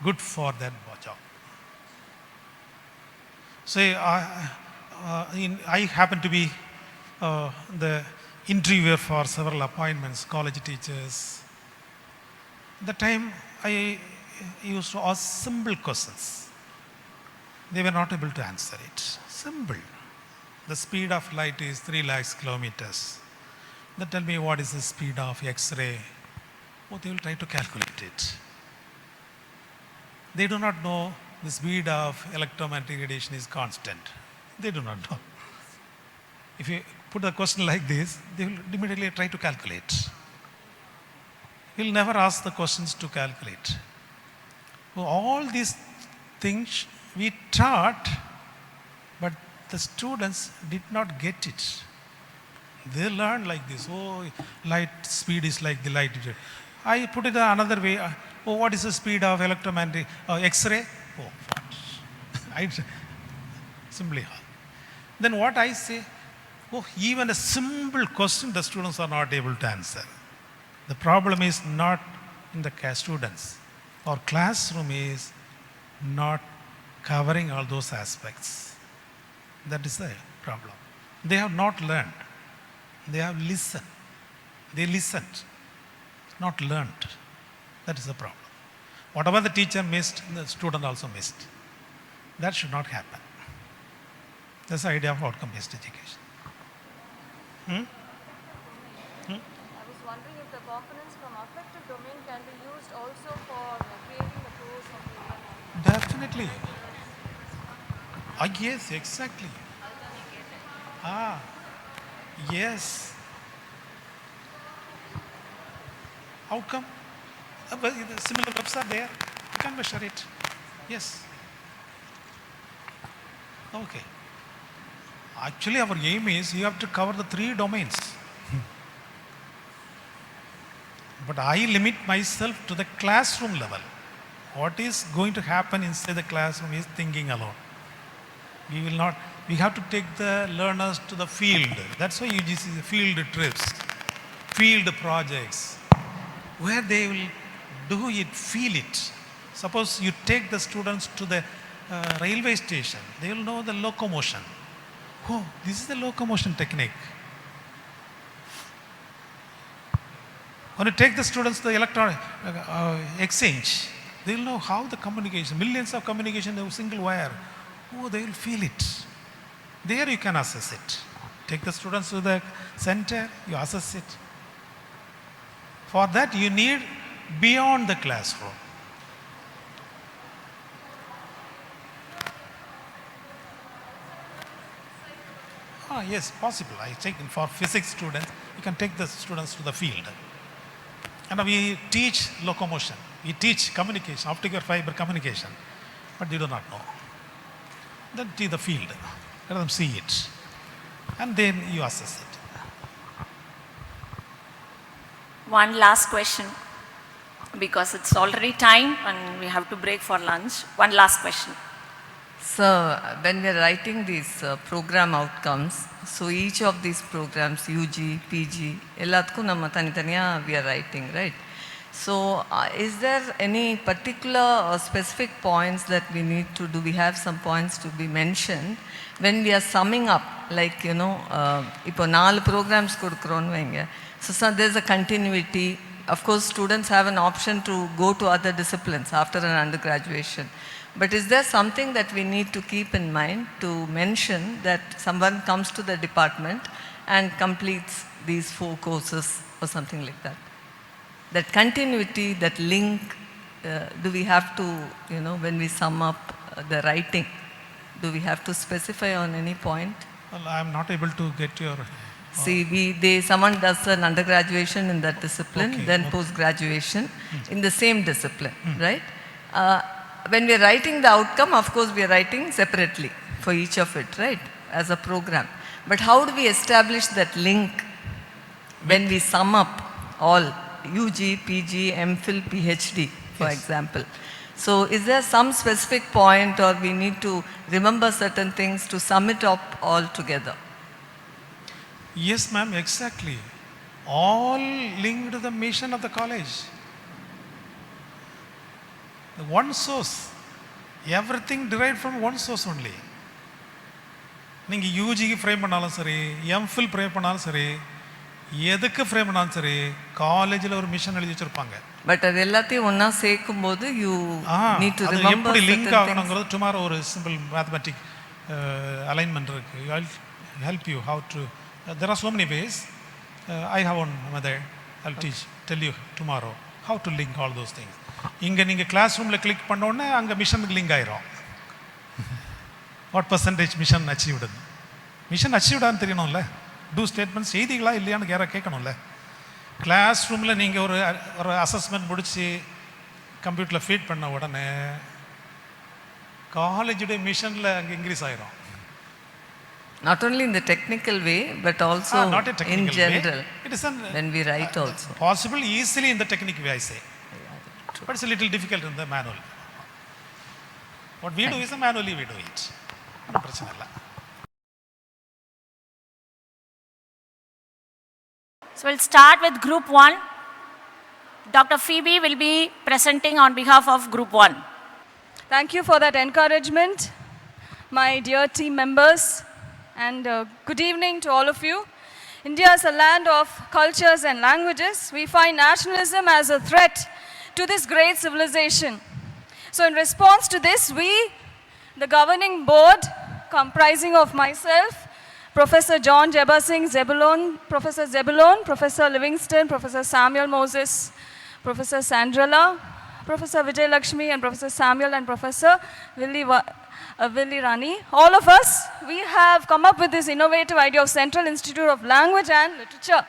good for that job. Say, I happen to be the interviewer for several appointments, college teachers. At the time, I used to ask simple questions. They were not able to answer it. Simple. The speed of light is 3 lakhs kilometers. They tell me what is the speed of X-ray. Oh, they will try to calculate it. They do not know the speed of electromagnetic radiation is constant. They do not know. If you put a question like this, they will immediately try to calculate. You'll never ask the questions to calculate. So all these things we taught, but the students did not get it. They learn like this. Oh, light speed is like the light. I put it another way. Oh, what is the speed of electromagnetic X-ray? Oh, what? I simply. Then what I say? Oh, even a simple question the students are not able to answer. The problem is not in the students. Our classroom is not covering all those aspects. That is the problem. They have not learned. They have listened. They listened, not learned. That is the problem. Whatever the teacher missed, the student also missed. That should not happen. That's the idea of outcome-based education. I was wondering if the components from affective domain can be used also for creating the course of the learner. Definitely. Yes, exactly. Yes. Outcome. But the similar webs are there. You can measure it. Yes. Okay. Actually, our aim is you have to cover the 3 domains. But I limit myself to the classroom level. What is going to happen inside the classroom is thinking alone. We have to take the learners to the field. That's why UGC is field trips, field projects, where they will do it, feel it. Suppose you take the students to the railway station, they will know the locomotion. Oh, this is the locomotion technique. When you take the students to the electronic exchange, they will know how the communication, millions of communication in a single wire. Oh, they will feel it. There you can assess it. Take the students to the center, you assess it. For that you need beyond the classroom. Yes, possible. I take for physics students, you can take the students to the field. And we teach locomotion, we teach communication, optical fiber communication, but they do not know. Then to the field, let them see it, and then you assess it. One last question, because it's already time and we have to break for lunch. One last question. So, when we are writing these program outcomes, so each of these programs, UG, PG, elladhukkum namma thanitaniya we are writing, right? So, is there any particular or specific points that we need to do? We have some points to be mentioned when we are summing up, like, you know, ipo 4 programs kodukron venga. So there's a continuity. Of course, students have an option to go to other disciplines after an undergraduation. But is there something that we need to keep in mind to mention that someone comes to the department and completes these 4 courses or something like that? That continuity, that link, do we have to, you know, when we sum up the writing, do we have to specify on any point? Well, I'm not able to get your... See, someone does an undergraduation in that discipline, Okay, then okay. post-graduation in the same discipline, right? When we are writing the outcome, of course, we are writing separately for each of it, right? As a program. But how do we establish that link when we sum up all UG, PG, MPhil, PhD, for Yes. example? So is there some specific point, or we need to remember certain things to sum it up all together? Yes, ma'am, exactly. All linked to the mission of the college. The one source. Everything derived from one source only. நீங்கள் யூஜிக்கு frame பண்ணாலும் சரி, MPhil frame பண்ணாலும் சரி, எதுக்கு frame பண்ணாலும் சரி, காலேஜில் ஒரு மிஷன் எழுதி வச்சுருப்பாங்க. பட் அது எல்லாத்தையும் ஒன்றா சேர்க்கும்போது யூ நீட் டு அது ரிமெம்பர் எப்படி லிங்க் ஆகணுங்கிறது டுமாரோ ஒரு சிம்பிள் மேத்தமெட்டிக் அலைன்மெண்ட் இருக்குது. I help you how to there are so many ways. I have one method. I'll tell you tomorrow how to link all those things. இங்கே நீங்கள் class ரூமில் click பண்ணோன்னே அங்கே மிஷனுக்கு link ஆயிரும். What percentage mission achieved, mission அச்சீவ்டான்னு தெரியணும்ல. Two statements செய்திகளா இல்லையான்னு கேட்கணும்ல. கிளாஸ் ரூமில் நீங்கள் ஒரு அசஸ்மெண்ட் முடித்து கம்ப்யூட்டரில் ஃபீட் பண்ண உடனே காலேஜுடைய மிஷனில் அங்கே இன்க்ரீஸ் ஆயிரும். Not only in the technical way, but also not a technical in general. way. It is when we write also. Possible easily in the technical way, I say. But it's a little difficult in the manual. What we do is manually we do it. பிரச்சனை இல்லை. So we'll start with Group 1. Dr. Phoebe will be presenting on behalf of Group 1. Thank you for that encouragement, my dear team members, and good evening to all of you. India is a land of cultures and languages. We find nationalism as a threat to this great civilization. So in response to this, we, the governing board, comprising of myself, Professor John Jeba Singh Zebulon, Professor Livingston, Professor Samuel Moses, Professor Sandrella, Professor Vijay Lakshmi, and Professor Samuel, and Professor Willi Rani. All of us, we have come up with this innovative idea of Central Institute of Language and Literature.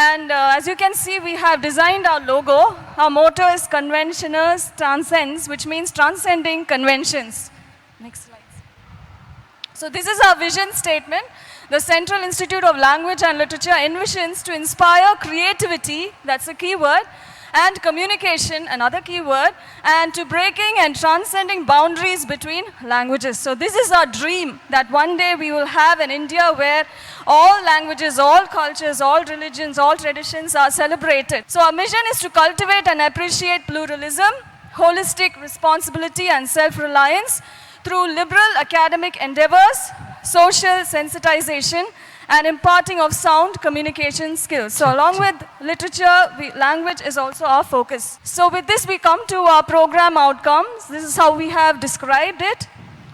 And as you can see, we have designed our logo. Our motto is Conventioners Transcends, which means transcending conventions. Next slide. So this is our vision statement. The Central Institute of Language and Literature envisions to inspire creativity, that's a key word, and communication, another key word, and to breaking and transcending boundaries between languages. So this is our dream, that one day we will have an India where all languages, all cultures, all religions, all traditions are celebrated. So our mission is to cultivate and appreciate pluralism, holistic responsibility and self-reliance through liberal academic endeavors, social sensitization, and imparting of sound communication skills. So along with literature, language is also our focus. So with this we come to our program outcomes. This is how we have described it.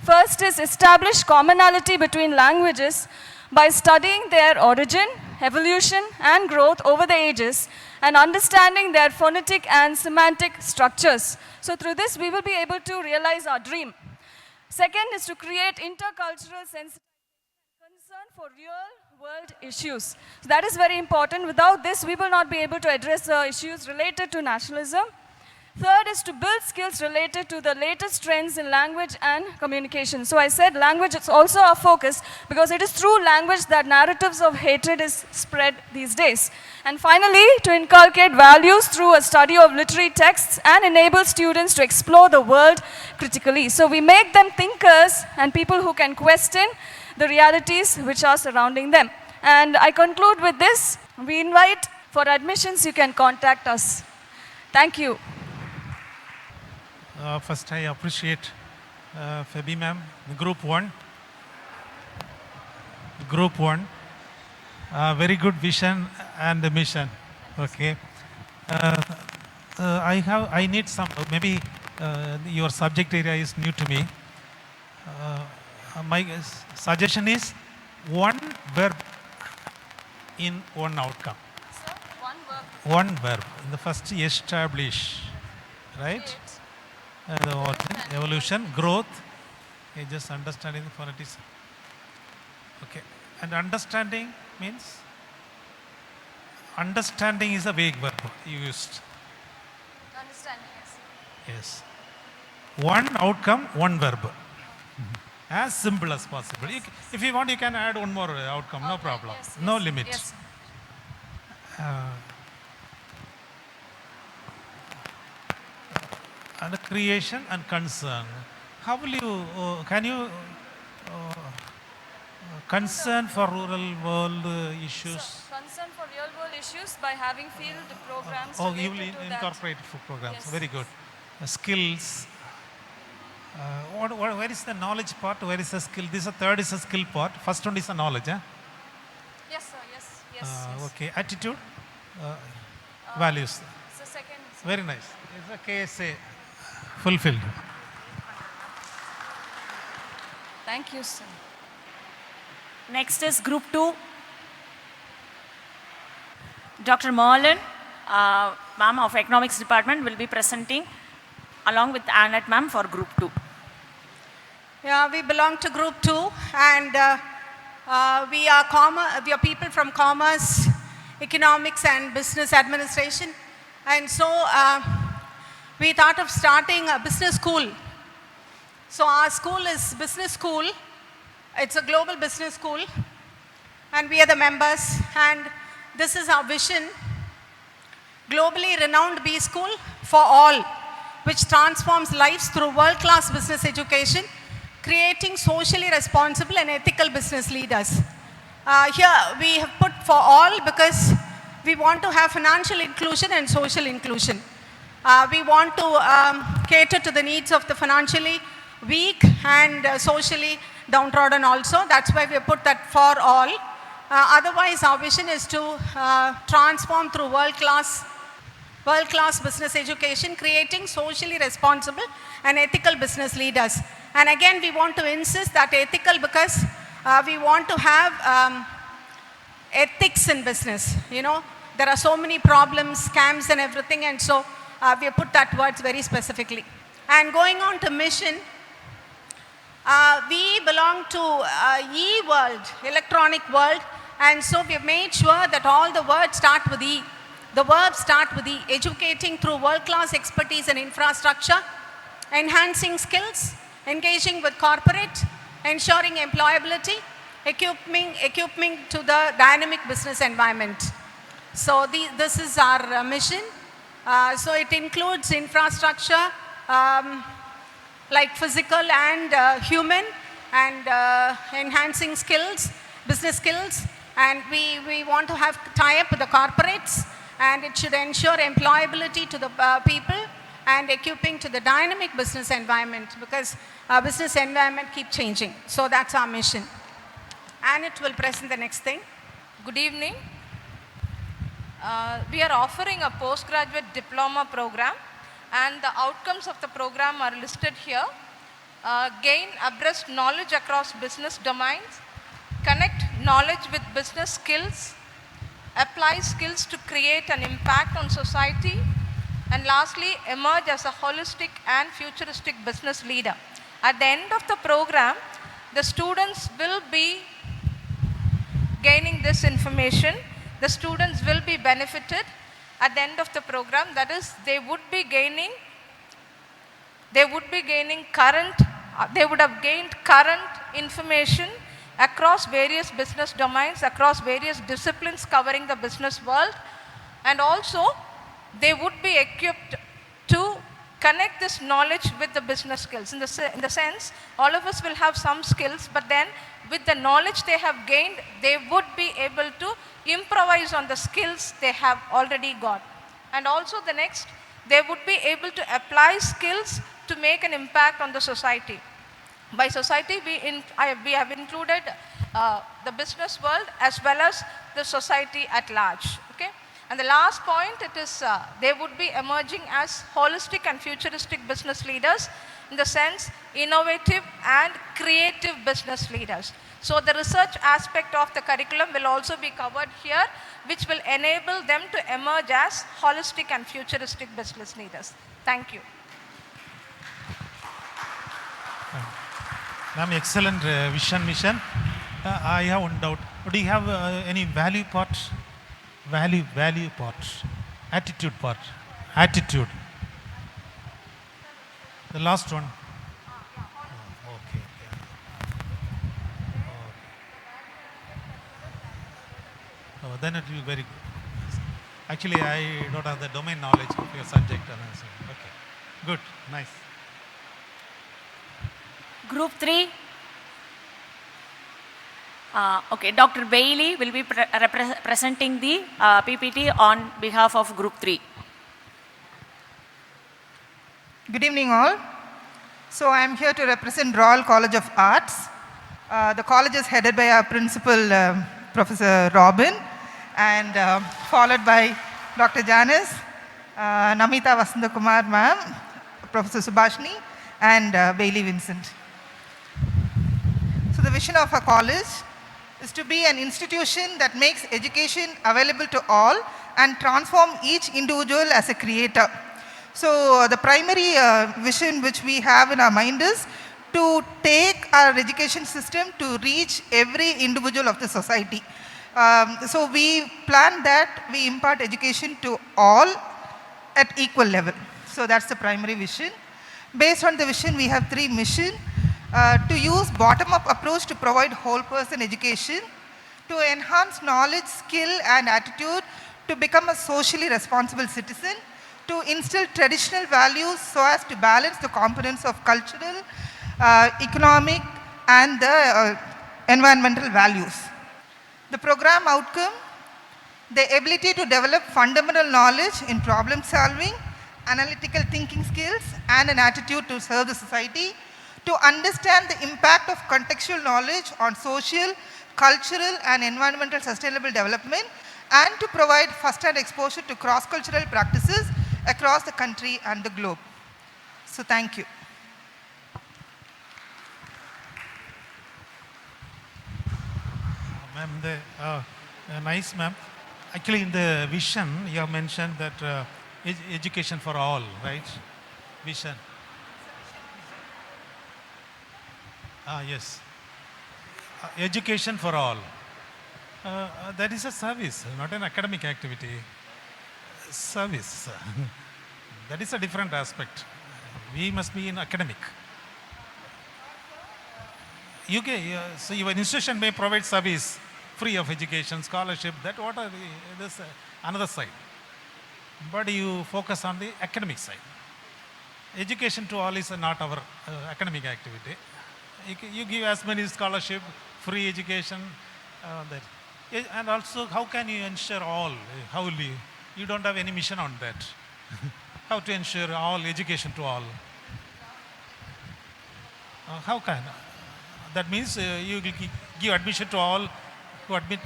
First is establish commonality between languages by studying their origin, evolution and growth over the ages and understanding their phonetic and semantic structures. So through this we will be able to realize our dream. Second is to create intercultural sensitivity and concern for real world issues. So that is very important. Without this we will not be able to address the issues related to nationalism. Third is to build skills related to the latest trends in language and communication. So I said language is also our focus because it is through language that narratives of hatred is spread these days. And finally, to inculcate values through a study of literary texts and enable students to explore the world critically. So we make them thinkers and people who can question the realities which are surrounding them. And I conclude with this. We invite for admissions, you can contact us. Thank you. First, I appreciate Fabi ma'am, Group 1. Group 1. Very good vision and mission. Okay. I need some, maybe your subject area is new to me. My suggestion is one verb in one outcome. Sir, one verb. One verb. In the first, establish, right? The origin, evolution, growth. Just understanding the phonetics. Okay. And understanding means? Understanding is a vague verb you used. Understanding, yes. Yes. One outcome, one verb. As simple as possible. If you want, you can add one more outcome, no problem. Yes, No yes, limit. yes. And creation and concern. How will you, can you concern for rural world issues? So, concern for real world issues by having field programs. Oh, you will related to that. incorporate programs. Yes. Very good. Skills. Where is the knowledge part? Where is the skill? This is third is the skill part. First one is the knowledge. Eh? Yes, sir. Yes. Yes. Yes. Okay. Attitude. Values. So second. Very nice. It's a KSA. Fulfilled. Thank you, sir. Next is Group 2. Dr. Merlin, ma'am of Economics Department, will be presenting along with Annette ma'am for Group 2. Yeah, we belong to Group 2 and we are people from Commerce, Economics and Business Administration. And so we thought of starting a business school. So our school is business school. It's a global business school and we are the members and this is our vision. Globally renowned B school for all, which transforms lives through world-class business education, creating socially responsible and ethical business leaders. Here we have put for all because we want to have financial inclusion and social inclusion. We want to cater to the needs of the financially weak and socially downtrodden also. That's why we have put that for all. Otherwise, our vision is to transform through world-class business education, creating socially responsible and ethical business leaders. And again, we want to insist that ethical because we want to have ethics in business. You know, there are so many problems, scams and everything, and so we have put that words very specifically. And going on to mission, we belong to e-world, electronic world, and so we have made sure that all the words start with E. The verbs start with E, educating through world-class expertise and infrastructure, enhancing skills, engaging with corporate, ensuring employability, equipping to the dynamic business environment. So this is our mission. So it includes infrastructure, like physical and human, and enhancing skills, business skills, and we want to have tie-up with the corporates, and it should ensure employability to the people and equipping to the dynamic business environment because business environment keep changing. So that's our mission. and it will present the next thing. Good evening. We are offering a postgraduate diploma program, and the outcomes of the program are listed here. Gain abreast knowledge across business domains, connect knowledge with business skills, apply skills to create an impact on society, and lastly, emerge as a holistic and futuristic business leader. At the end of the program, the students will be gaining this information. The students will be benefited at the end of the program. That is, they would have gained current information across various business domains, across various disciplines covering the business world, and also they would be equipped to connect this knowledge with the business skills. In the sense, all of us will have some skills, but then with the knowledge they have gained, they would be able to improvise on the skills they have already got. And also the next, they would be able to apply skills to make an impact on the society. By society, we have included the business world as well as the society at large. Okay? And the last point, it is they would be emerging as holistic and futuristic business leaders, in the sense innovative and creative business leaders. So the research aspect of the curriculum will also be covered here, which will enable them to emerge as holistic and futuristic business leaders. Thank you. Ma'am, excellent vision mission. I have one doubt. Do you have any value part? Value part. Attitude part. Attitude. The last one. Oh, okay. Oh, then it will be very good. Actually, I don't have the domain knowledge of your subject. Okay. Good. Nice. Group 3. Okay, Dr. Bailey will be presenting the PPT on behalf of Group 3. Good evening all. So I am here to represent Royal College of Arts. The college is headed by our principal, Professor Robin, and followed by Dr. Janice, Namita Vasantakumar ma'am, Professor Subhashini, and Bailey Vincent. So the vision of our college is to be an institution that makes education available to all and transform each individual as a creator. So the primary vision which we have in our mind is to take our education system to reach every individual of the society. So we plan that we impart education to all at equal level. So that's the primary vision. Based on the vision, we have 3 missions. To use bottom-up approach to provide whole person education, to enhance knowledge, skill and attitude to become a socially responsible citizen, to instill traditional values so as to balance the components of cultural, economic and the environmental values. The program outcome, the ability to develop fundamental knowledge in problem solving, analytical thinking skills and an attitude to serve the society, to understand the impact of contextual knowledge on social, cultural and environmental sustainable development, and to provide first-hand exposure to cross-cultural practices across the country and the globe. So thank you. Ma'am, nice ma'am. Actually in the vision you have mentioned that education for all, right? Vision. Yes. Education for all. That is a service, not an academic activity. Service. That is a different aspect. We must be in academic. So your institution may provide service, free of education, scholarship, that this another side. But you focus on the academic side. Education to all is not our academic activity. You give as many scholarship, free education, and also how can you ensure all? How will you? You don't have any mission on that. How to ensure all education to all? How can? that means you will give admission to all who admit.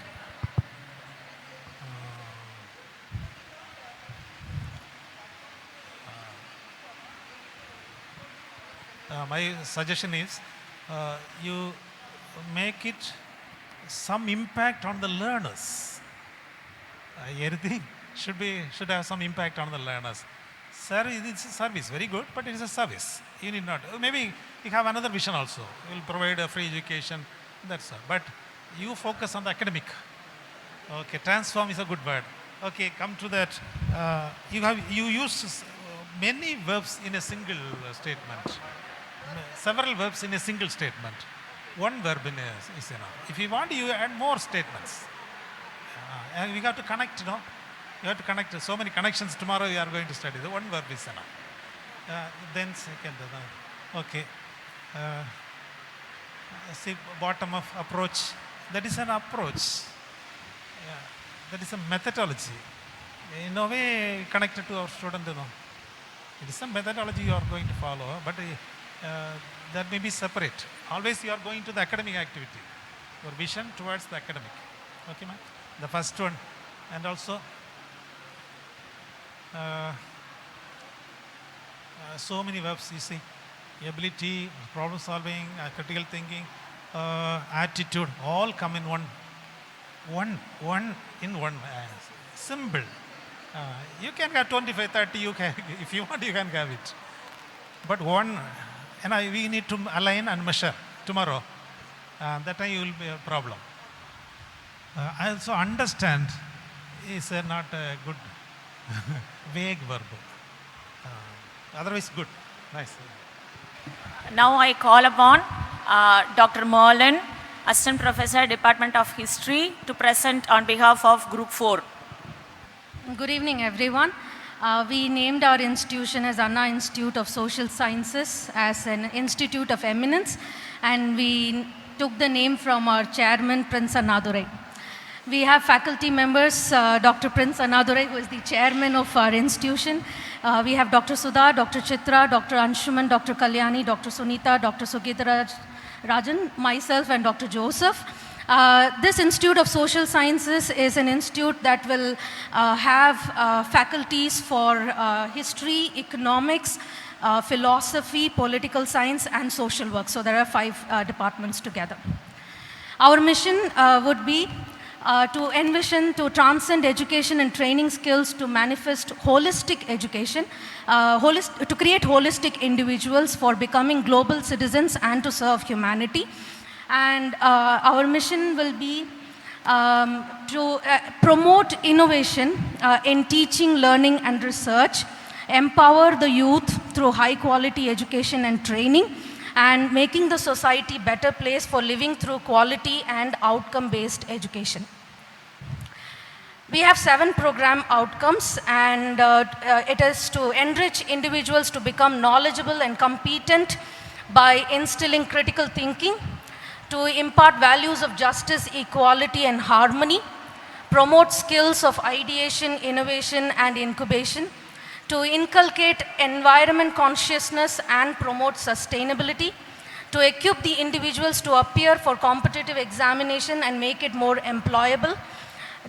My suggestion is you make it some impact on the learners. Everything should have some impact on the learners. Sir, it's a service, very good, but it is a service. You need not. Maybe you have another vision also. You will provide a free education. That's all. But you focus on the academic. Okay, transform is a good word. Okay, come to that. You use many verbs in a single statement. Several verbs in a single statement. One verb is enough. If you want, you add more statements. We have to connect, you know. You have to connect. So many connections tomorrow we are going to study. The one verb is enough. Then second, okay. See, bottom of approach. That is an approach. Yeah. That is a methodology. In a way connected to our student, you know. It is a methodology you are going to follow, but that may be separate. Always you are going to the academic activity. Your vision towards the academic. Okay, ma'am? The first one. And also, so many verbs, you see. Ability, problem solving, critical thinking, attitude, all come in one symbol. You can have 25, 30, you can, if you want, you can have it. But one, and we need to align and measure tomorrow. That time you will be a problem. I also understand is not a good vague verb. Otherwise, good. Nice. Now I call upon Dr. Merlin, Assistant Professor, Department of History, to present on behalf of Group 4. Good evening, everyone. We named our institution as Anna Institute of Social Sciences as an institute of eminence, and we took the name from our chairman, Prince Annadurai. We have faculty members, Dr. Prince Annadurai, who is the chairman of our institution. We have Dr. Sudha, Dr. Chitra, Dr. Anshuman, Dr. Kalyani, Dr. Sunita, Dr. Sugita Rajan, myself, and Dr. Joseph. This Institute of Social Sciences is an institute that will have faculties for history, economics, philosophy, political science, and social work. So there are 5 departments together. Our mission would be to envision, to transcend education and training skills to manifest holistic education, to create holistic individuals for becoming global citizens and to serve humanity. And our mission will be to promote innovation in teaching, learning, and research, empower the youth through high quality education and training, and making the society better place for living through quality and outcome-based education. We have 7 program outcomes, and it is to enrich individuals to become knowledgeable and competent by instilling critical thinking, to impart values of justice, equality, and harmony, promote skills of ideation, innovation, and incubation, to inculcate environment consciousness and promote sustainability, to equip the individuals to appear for competitive examination and make it more employable,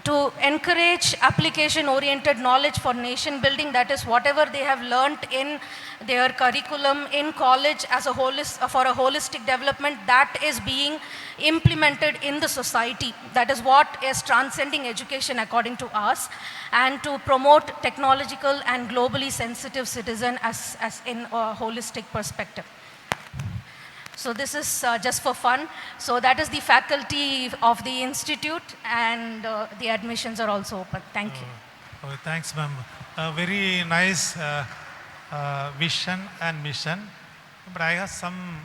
to encourage application-oriented knowledge for nation building, that is whatever they have learnt in their curriculum in college as a for a holistic development, that is being implemented in the society. That is what is transcending education according to us, and to promote technological and globally sensitive citizen as in a holistic perspective. So this is just for fun. So that is the faculty of the institute, and the admissions are also open. Thank you. Oh, thanks, ma'am. Very nice vision and mission. But I have some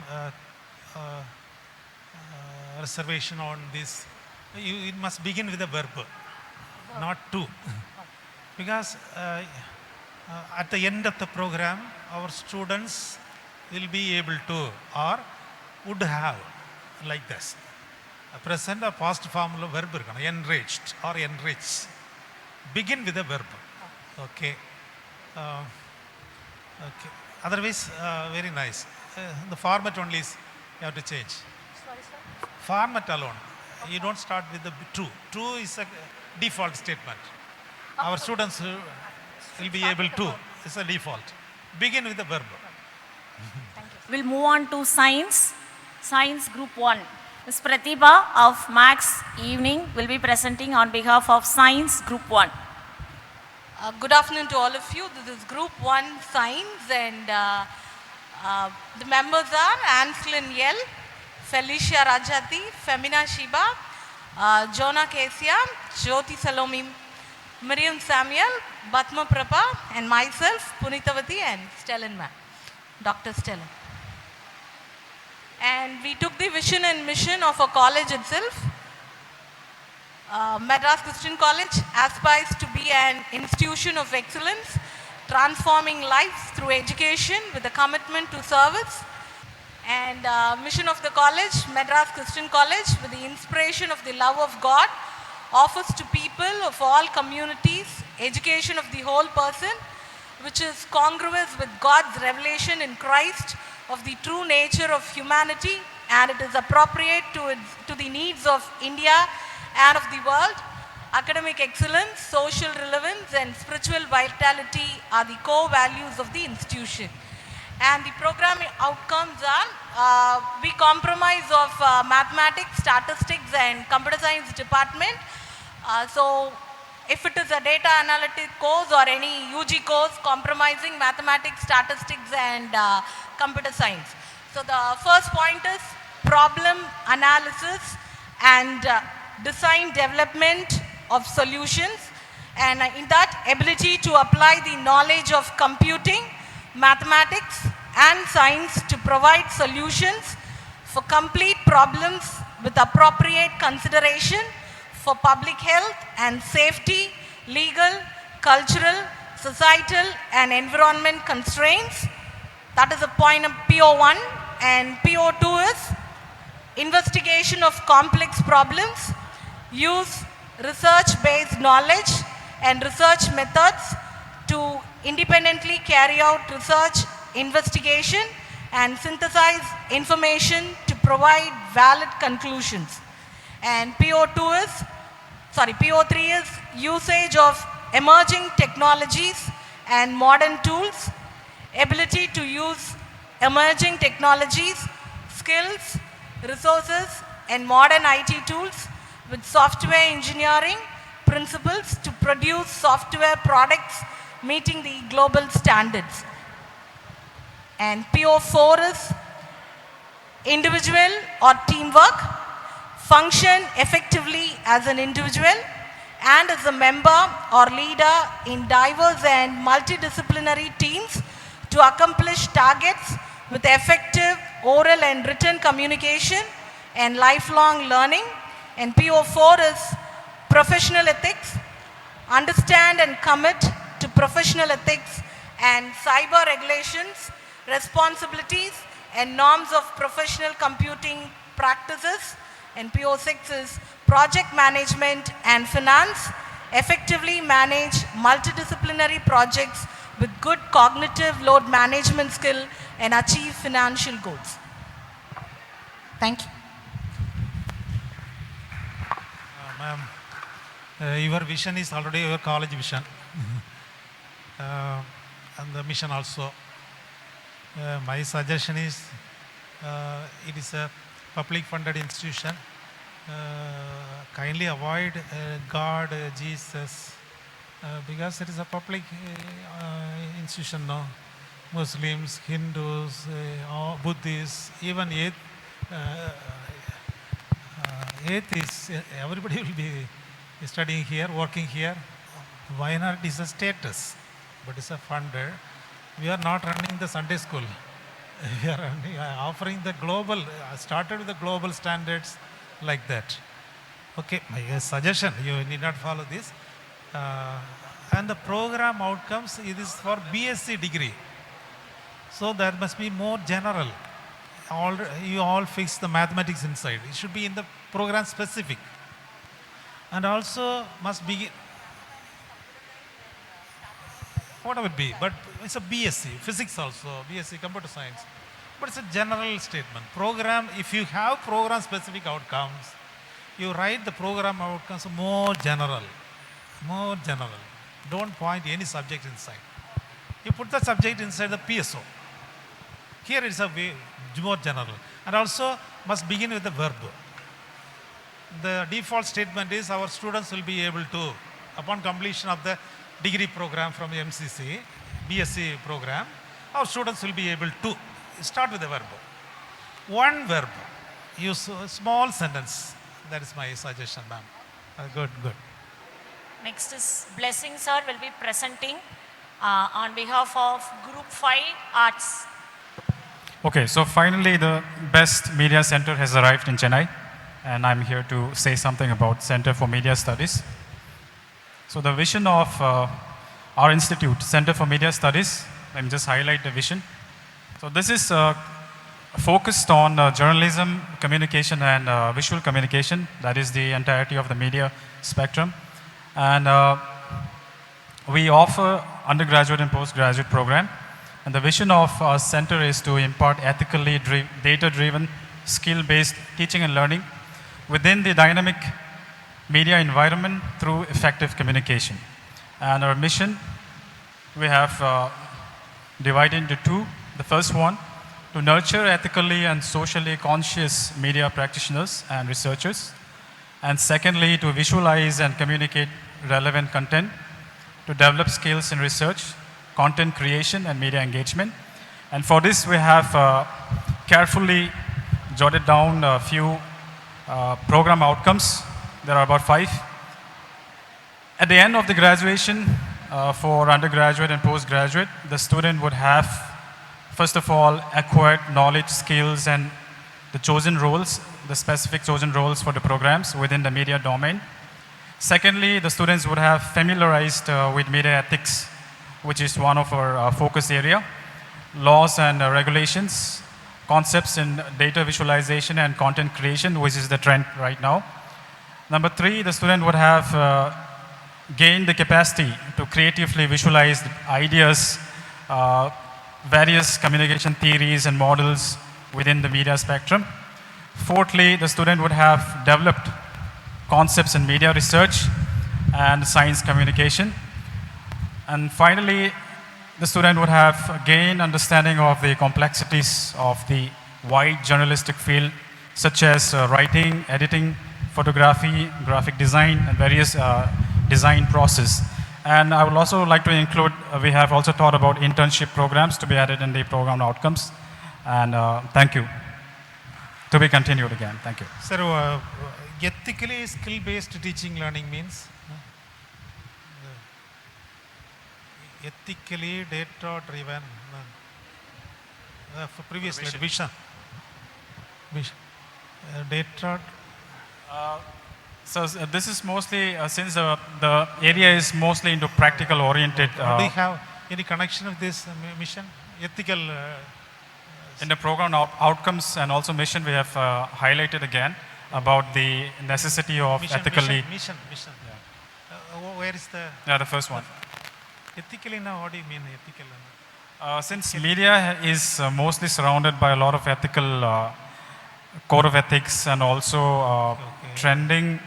reservation on this. It must begin with a verb, not to. Because at the end of the program, our students will be able to, or would have, like this. A present or past form verb, enriched or enrich. Begin with a verb. Okay. Okay. Otherwise, very nice. The format only is you have to change. Sorry, format alone. You don't start with the true. True is a default statement. Our students will be able to. It's a default. Begin with the verb. We'll move on to science. Science group 1. Ms. Pratibha of Max Evening will be presenting on behalf of science group 1. Good afternoon to all of you. This is Group 1 Science, and the members are Anslin Yel, Felicia Rajati, Femina Shiba, Jonah Kesia, Jyoti Salome, Miriam Samuel, Batma Prabha, and myself, Punitavati, and Stellan ma'am, Dr. Stellan. And we took the vision and mission of our college itself. Madras Christian College aspires to be an institution of excellence, transforming lives through education with a commitment to service. And mission of the college, Madras Christian College, with the inspiration of the love of God, offers to people of all communities education of the whole person, which is congruous with God's revelation in Christ of the true nature of humanity, and it is appropriate to the needs of India and of the world. Academic excellence, social relevance, and spiritual vitality are the core values of the institution. And the program outcomes are, we comprise of mathematics, statistics, and computer science department. So if it is a data analytic course or any UG course comprising mathematics, statistics, and computer science. So the first point is problem analysis and design development of solutions, and in that ability to apply the knowledge of computing, mathematics, and science to provide solutions for complete problems with appropriate consideration for public health and safety, legal, cultural, societal, and environment constraints. That is a point of PO1. And PO2 is investigation of complex problems, use research-based knowledge and research methods to independently carry out research investigation and synthesize information to provide valid conclusions. And PO3 is usage of emerging technologies and modern tools, ability to use emerging technologies, skills, resources, and modern IT tools with software engineering principles to produce software products meeting the global standards. And PO4 is individual or teamwork, function effectively as an individual and as a member or leader in diverse and multidisciplinary teams to accomplish targets with effective oral and written communication and lifelong learning. And PO4 is professional ethics, understand and commit to professional ethics and cyber regulations, responsibilities, and norms of professional computing practices. And PO6 is project management and finance, effectively manage multidisciplinary projects with good cognitive load management skill and achieve financial goals. Thank you. Ma'am, your vision is already your college vision. And the mission also. My suggestion is, it is a public funded institution. Kindly avoid God, Jesus, because it is a public institution now. Muslims, Hindus, Buddhists, even atheists, everybody will be studying here, working here. Why not? It is a status, but it's a funder. We are not running the Sunday school. We are running, offering the global, started with the global standards like that. Okay, my suggestion, you need not follow this. And the program outcomes, it is for BSc degree. So that must be more general. You all fix the mathematics inside. It should be in the program specific. And also must be, whatever it be, but it's a BSc, physics also, BSc computer science. But it's a general statement. Program, if you have program specific outcomes, you write the program outcomes more general. More general. Don't point any subject inside. You put the subject inside the PSO. Here it's a way more general. And also must begin with the verb. The default statement is our students will be able to, upon completion of the degree program from MCC, BSc program, our students will be able to start with the verb. One verb, use a small sentence. That is my suggestion, ma'am. Good, good. Next is Blessing sir will be presenting on behalf of Group 5 Arts. Okay, so finally the best media center has arrived in Chennai, and I'm here to say something about Center for Media Studies. So the vision of our institute, Center for Media Studies, let me just highlight the vision. So this is focused on journalism, communication and visual communication. That is the entirety of the media spectrum. And we offer undergraduate and postgraduate program. And the vision of our center is to impart ethically data-driven, skill-based teaching and learning within the dynamic media environment through effective communication. And our mission, we have divided into two. The first one, to nurture ethically and socially conscious media practitioners and researchers. And secondly, to visualize and communicate relevant content, to develop skills in research, content creation and media engagement. And for this, we have carefully jotted down a few program outcomes. There are about 5. At the end of the graduation, for undergraduate and postgraduate, the student would have, first of all, acquired knowledge, skills, and the chosen roles, the specific chosen roles for the programs within the media domain. Secondly, the students would have familiarized with media ethics, which is one of our focus area, laws and regulations, concepts in data visualization and content creation, which is the trend right now. Number 3, the student would have gained the capacity to creatively visualize ideas, various communication theories and models within the media spectrum. Fourthly, the student would have developed concepts in media research and science communication. And finally, the student would have gained understanding of the complexities of the wide journalistic field, such as writing, editing, photography, graphic design, and various design process. And I would also like to include, we have also thought about internship programs to be added in the program outcomes. And thank you. To be continued again. Thank you. Sir, ethically skill-based teaching learning means? Ethically data-driven. For previous vision. Data. So this is mostly, since the area is mostly into practical oriented. Do you have any connection with this mission? Ethical? In the program outcomes and also mission, we have highlighted again about the necessity of ethically. Mission. Yeah. Where is the? Yeah, the first one. Ethically now, what do you mean ethical? Since media is mostly surrounded by a lot of ethical code of ethics and also trending,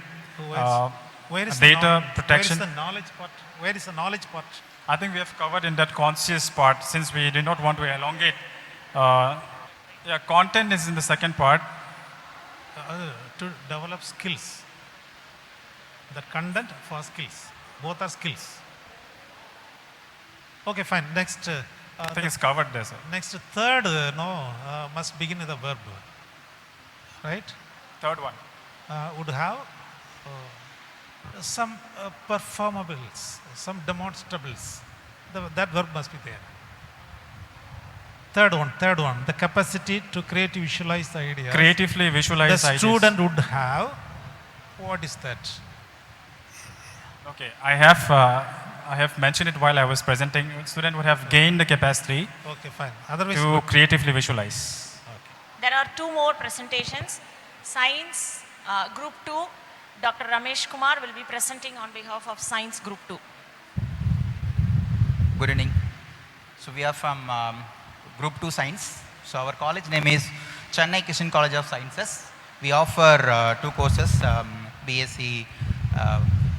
where is data protection. Where is the knowledge part? Where is the knowledge part? I think we have covered in that conscious part, since we did not want to elongate. Yeah, content is in the second part. To develop skills. The content for skills. Both are skills. Okay, fine. Next. I think it's covered there, sir. Next, third, must begin with a verb. Right? Third one. Would have some performables, some demonstrables. That verb must be there. Third one, the capacity to creatively visualize the idea. Creatively visualize the ideas. student would have. What is that? Okay, I have mentioned it while I was presenting. Student would have gained the capacity. Okay, fine. Otherwise, to creatively visualize. Okay. There are 2 more presentations. Science Group 2, Dr. Ramesh Kumar will be presenting on behalf of Science Group 2. Good evening. So we are from Group 2 Science. So our college name is Chennai Christian College of Sciences. We offer 2 courses, BSc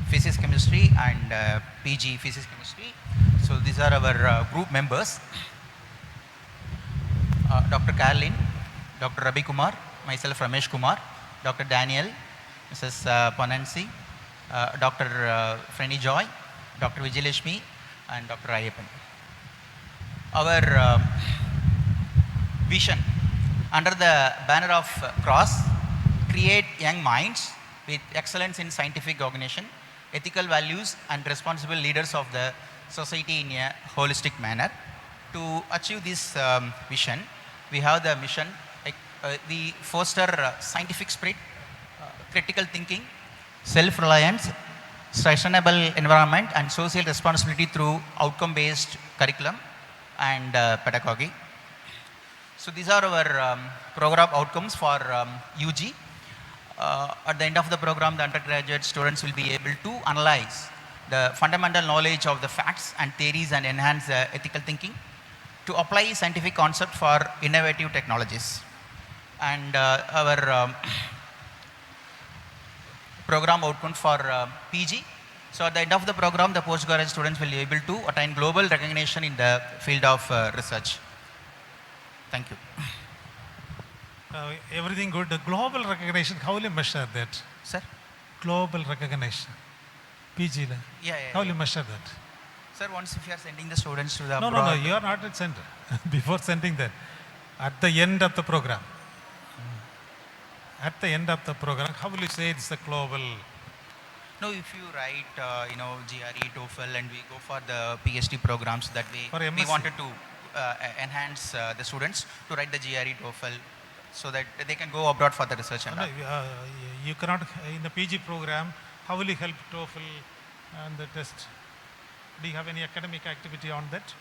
Physics Chemistry and PG Physics Chemistry. So these are our group members. Dr. Caroline, Dr. Ravi Kumar, myself Ramesh Kumar, Dr. Daniel, Mrs. Panansi, Dr. Frenny Joy, Dr. Vijayalashmi, and Dr. Ayappan. Our vision under the banner of CROSS, create young minds with excellence in scientific cognition, ethical values and responsible leaders of the society in a holistic manner. To achieve this vision, we have the mission, we foster scientific spirit, critical thinking, self-reliance, sustainable environment and social responsibility through outcome-based curriculum and pedagogy. So these are our program outcomes for UG. At the end of the program, the undergraduate students will be able to analyze the fundamental knowledge of the facts and theories and enhance ethical thinking, to apply scientific concept for innovative technologies. And our program outcome for PG. So at the end of the program, the postgraduate students will be able to attain global recognition in the field of research. Thank you. Everything good. The global recognition, how will you measure that? Sir? Global recognition. PG. Yeah. How will you measure that? Sir, once if you are sending the students to the No, you are not at center. Before sending that, at the end of the program. At the end of the program, how will you say it's a global? No, if you write, GRE, TOEFL, and we go for the PhD programs, that way we wanted to enhance the students to write the GRE, TOEFL, so that they can go abroad for the research and all. You cannot, in the PG program, how will you help TOEFL and the test? Do you have any academic activity on that?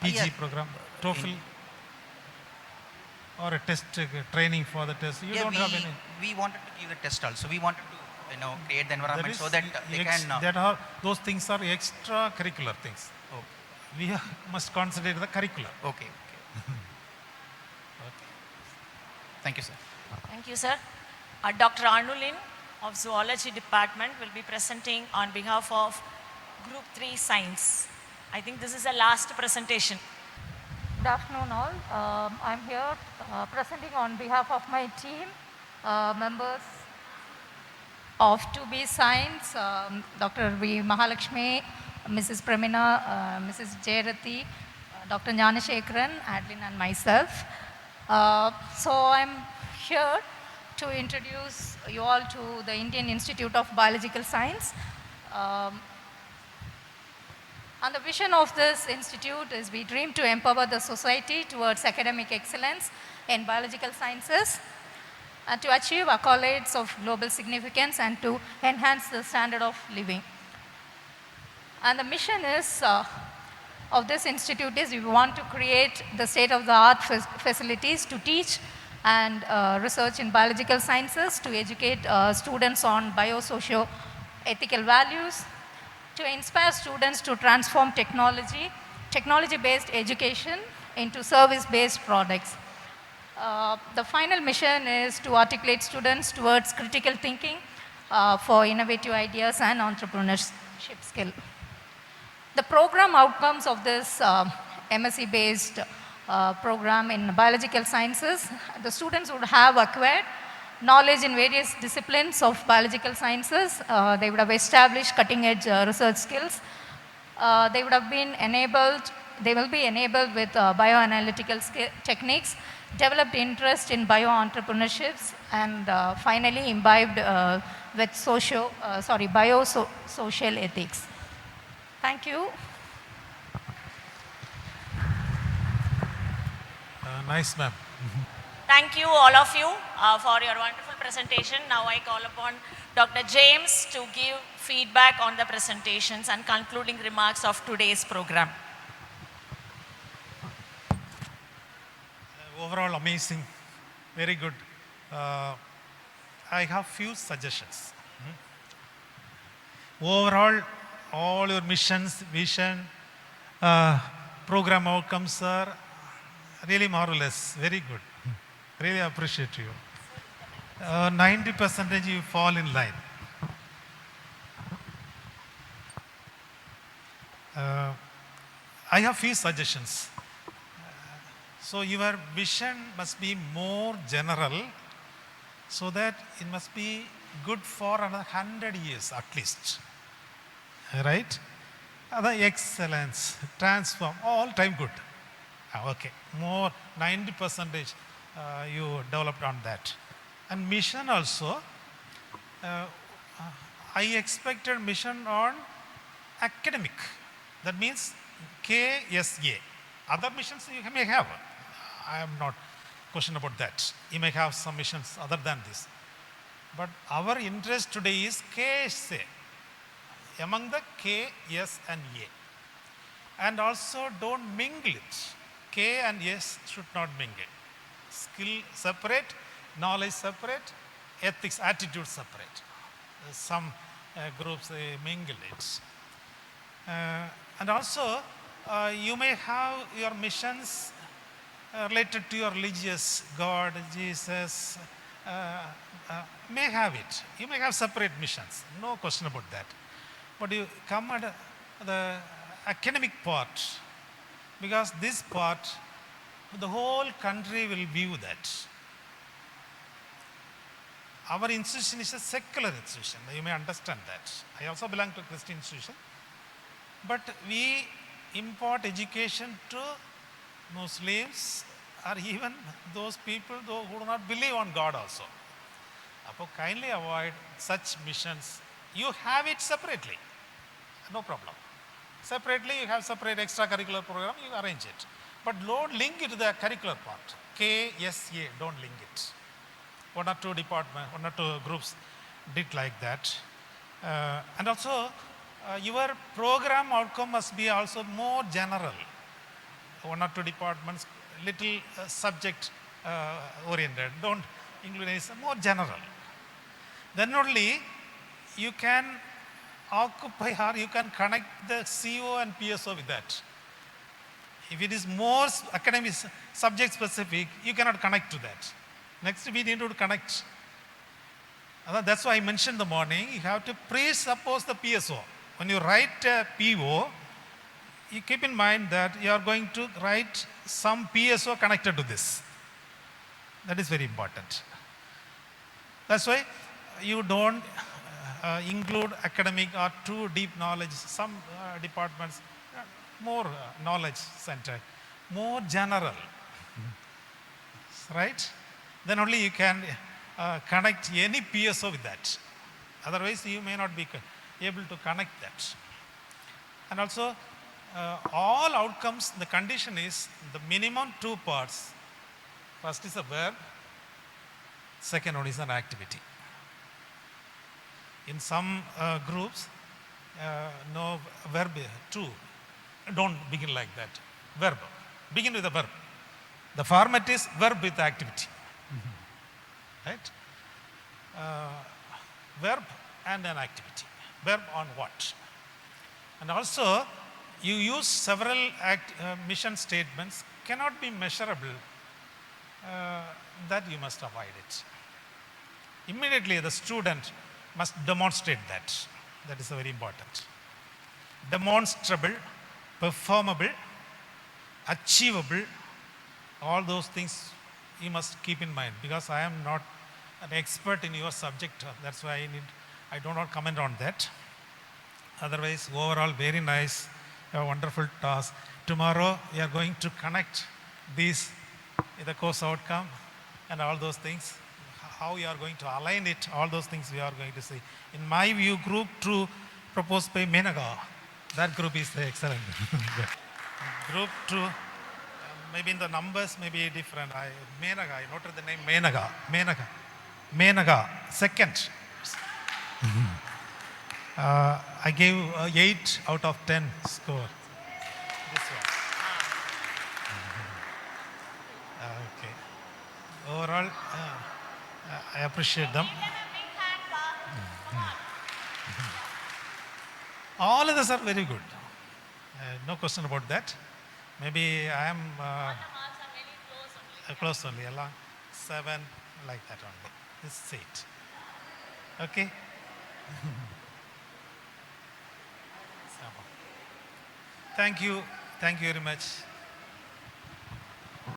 PG program, TOEFL? Or a test training for the test? You don't have any. We wanted to give the test also. We wanted to create the environment so that they can. Those things are extracurricular things. Oh. We must concentrate the curriculum. Okay. Thank you, sir. Thank you, sir. Dr. Anulin of Zoology Department will be presenting on behalf of Group 3 Science. I think this is the last presentation. Good afternoon all. I'm here presenting on behalf of my team, members of 2B Science, Dr. V. Mahalakshmi, Mrs. Pramina, Mrs. Jayarathi, Dr. Jnanashekaran, Adeline and myself. So I'm here to introduce you all to the Indian Institute of Biological Science. And the vision of this institute is we dream to empower the society towards academic excellence in biological sciences and to achieve accolades of global significance and to enhance the standard of living. And the mission is of this institute is we want to create the state-of-the-art facilities to teach and research in biological sciences, to educate students on biosocioethical values, to inspire students to transform technology-based education into service-based products. The final mission is to articulate students towards critical thinking for innovative ideas and entrepreneurship skill. The program outcomes of this MSc-based program in biological sciences, the students would have acquired knowledge in various disciplines of biological sciences. They would have established cutting-edge research skills. They will be enabled with bioanalytical techniques, developed interest in bio-entrepreneurships, and finally imbibed with biosocial ethics. Thank you. Nice, ma'am. Thank you, all of you, for your wonderful presentation. Now I call upon Dr. James to give feedback on the presentations and concluding remarks of today's program. Overall, amazing. Very good. I have few suggestions. Overall, all your missions, vision, program outcomes are Really marvelous. Very good. Really appreciate you. 90% you fall in line. I have few suggestions. So your vision must be more general, so that it must be good for another 100 years at least. Right? The excellence, transform, all time good. Okay, more 90% you developed on that. And mission also, I expected mission on academic. That means KSA. Other missions you may have. I am not question about that. You may have some missions other than this. But our interest today is KSA. Among the K, S and A. And also don't mingle it. K and S should not mingle. Skill separate, knowledge separate, ethics, attitude separate. Some groups they mingle it. And also you may have your missions related to your religious God, Jesus, may have it. You may have separate missions, no question about that. But you come at the academic part, because this part, the whole country will view that. Our institution is a secular institution, you may understand that. I also belong to a Christian institution. But we impart education to Muslims or even those people who do not believe on God also. So kindly avoid such missions. You have it separately, no problem. Separately you have separate extracurricular program, you arrange it. But don't link it to the curricular part. KSA, don't link it. One or two departments, one or two groups did like that. And also your program outcome must be also more general. One or two departments, little subject oriented. Don't include any, more general. Then only you can occupy or you can connect the CO and PSO with that. If it is more academic subject specific, you cannot connect to that. Next we need to connect. That's why I mentioned in the morning, you have to presuppose the PSO. When you write a PO, you keep in mind that you are going to write some PSO connected to this. That is very important. That's why you don't include academic or too deep knowledge. Some departments, more knowledge center, more general. Right? Then only you can connect any PSO with that. Otherwise, you may not be able to connect that. And also, all outcomes, the condition is the minimum two parts. First is a verb, second one is an activity. In some groups, no verb, two, don't begin like that. Verb, begin with a verb. The format is verb with activity. Right? Verb and an activity. Verb on what? And also, you use several mission statements, cannot be measurable, that you must avoid it. Immediately the student must demonstrate that. That is very important. Demonstrable, performable, achievable, all those things you must keep in mind, because I am not an expert in your subject. That's why I do not comment on that. Otherwise, overall, very nice, a wonderful task. Tomorrow, you are going to connect these, the course outcome and all those things. How you are going to align it, all those things we are going to see. In my view, group 2 proposed by Menaga, that group is excellent. Group 2, maybe in the numbers may be different. Menaga, I noted the name Menaga, second. I gave 8 out of 10 score. This one. Okay. Overall, I appreciate them. All of us are very good. No question about that. Maybe I am Close only, along 7, like that only. Just sit. Okay? Thank you very much.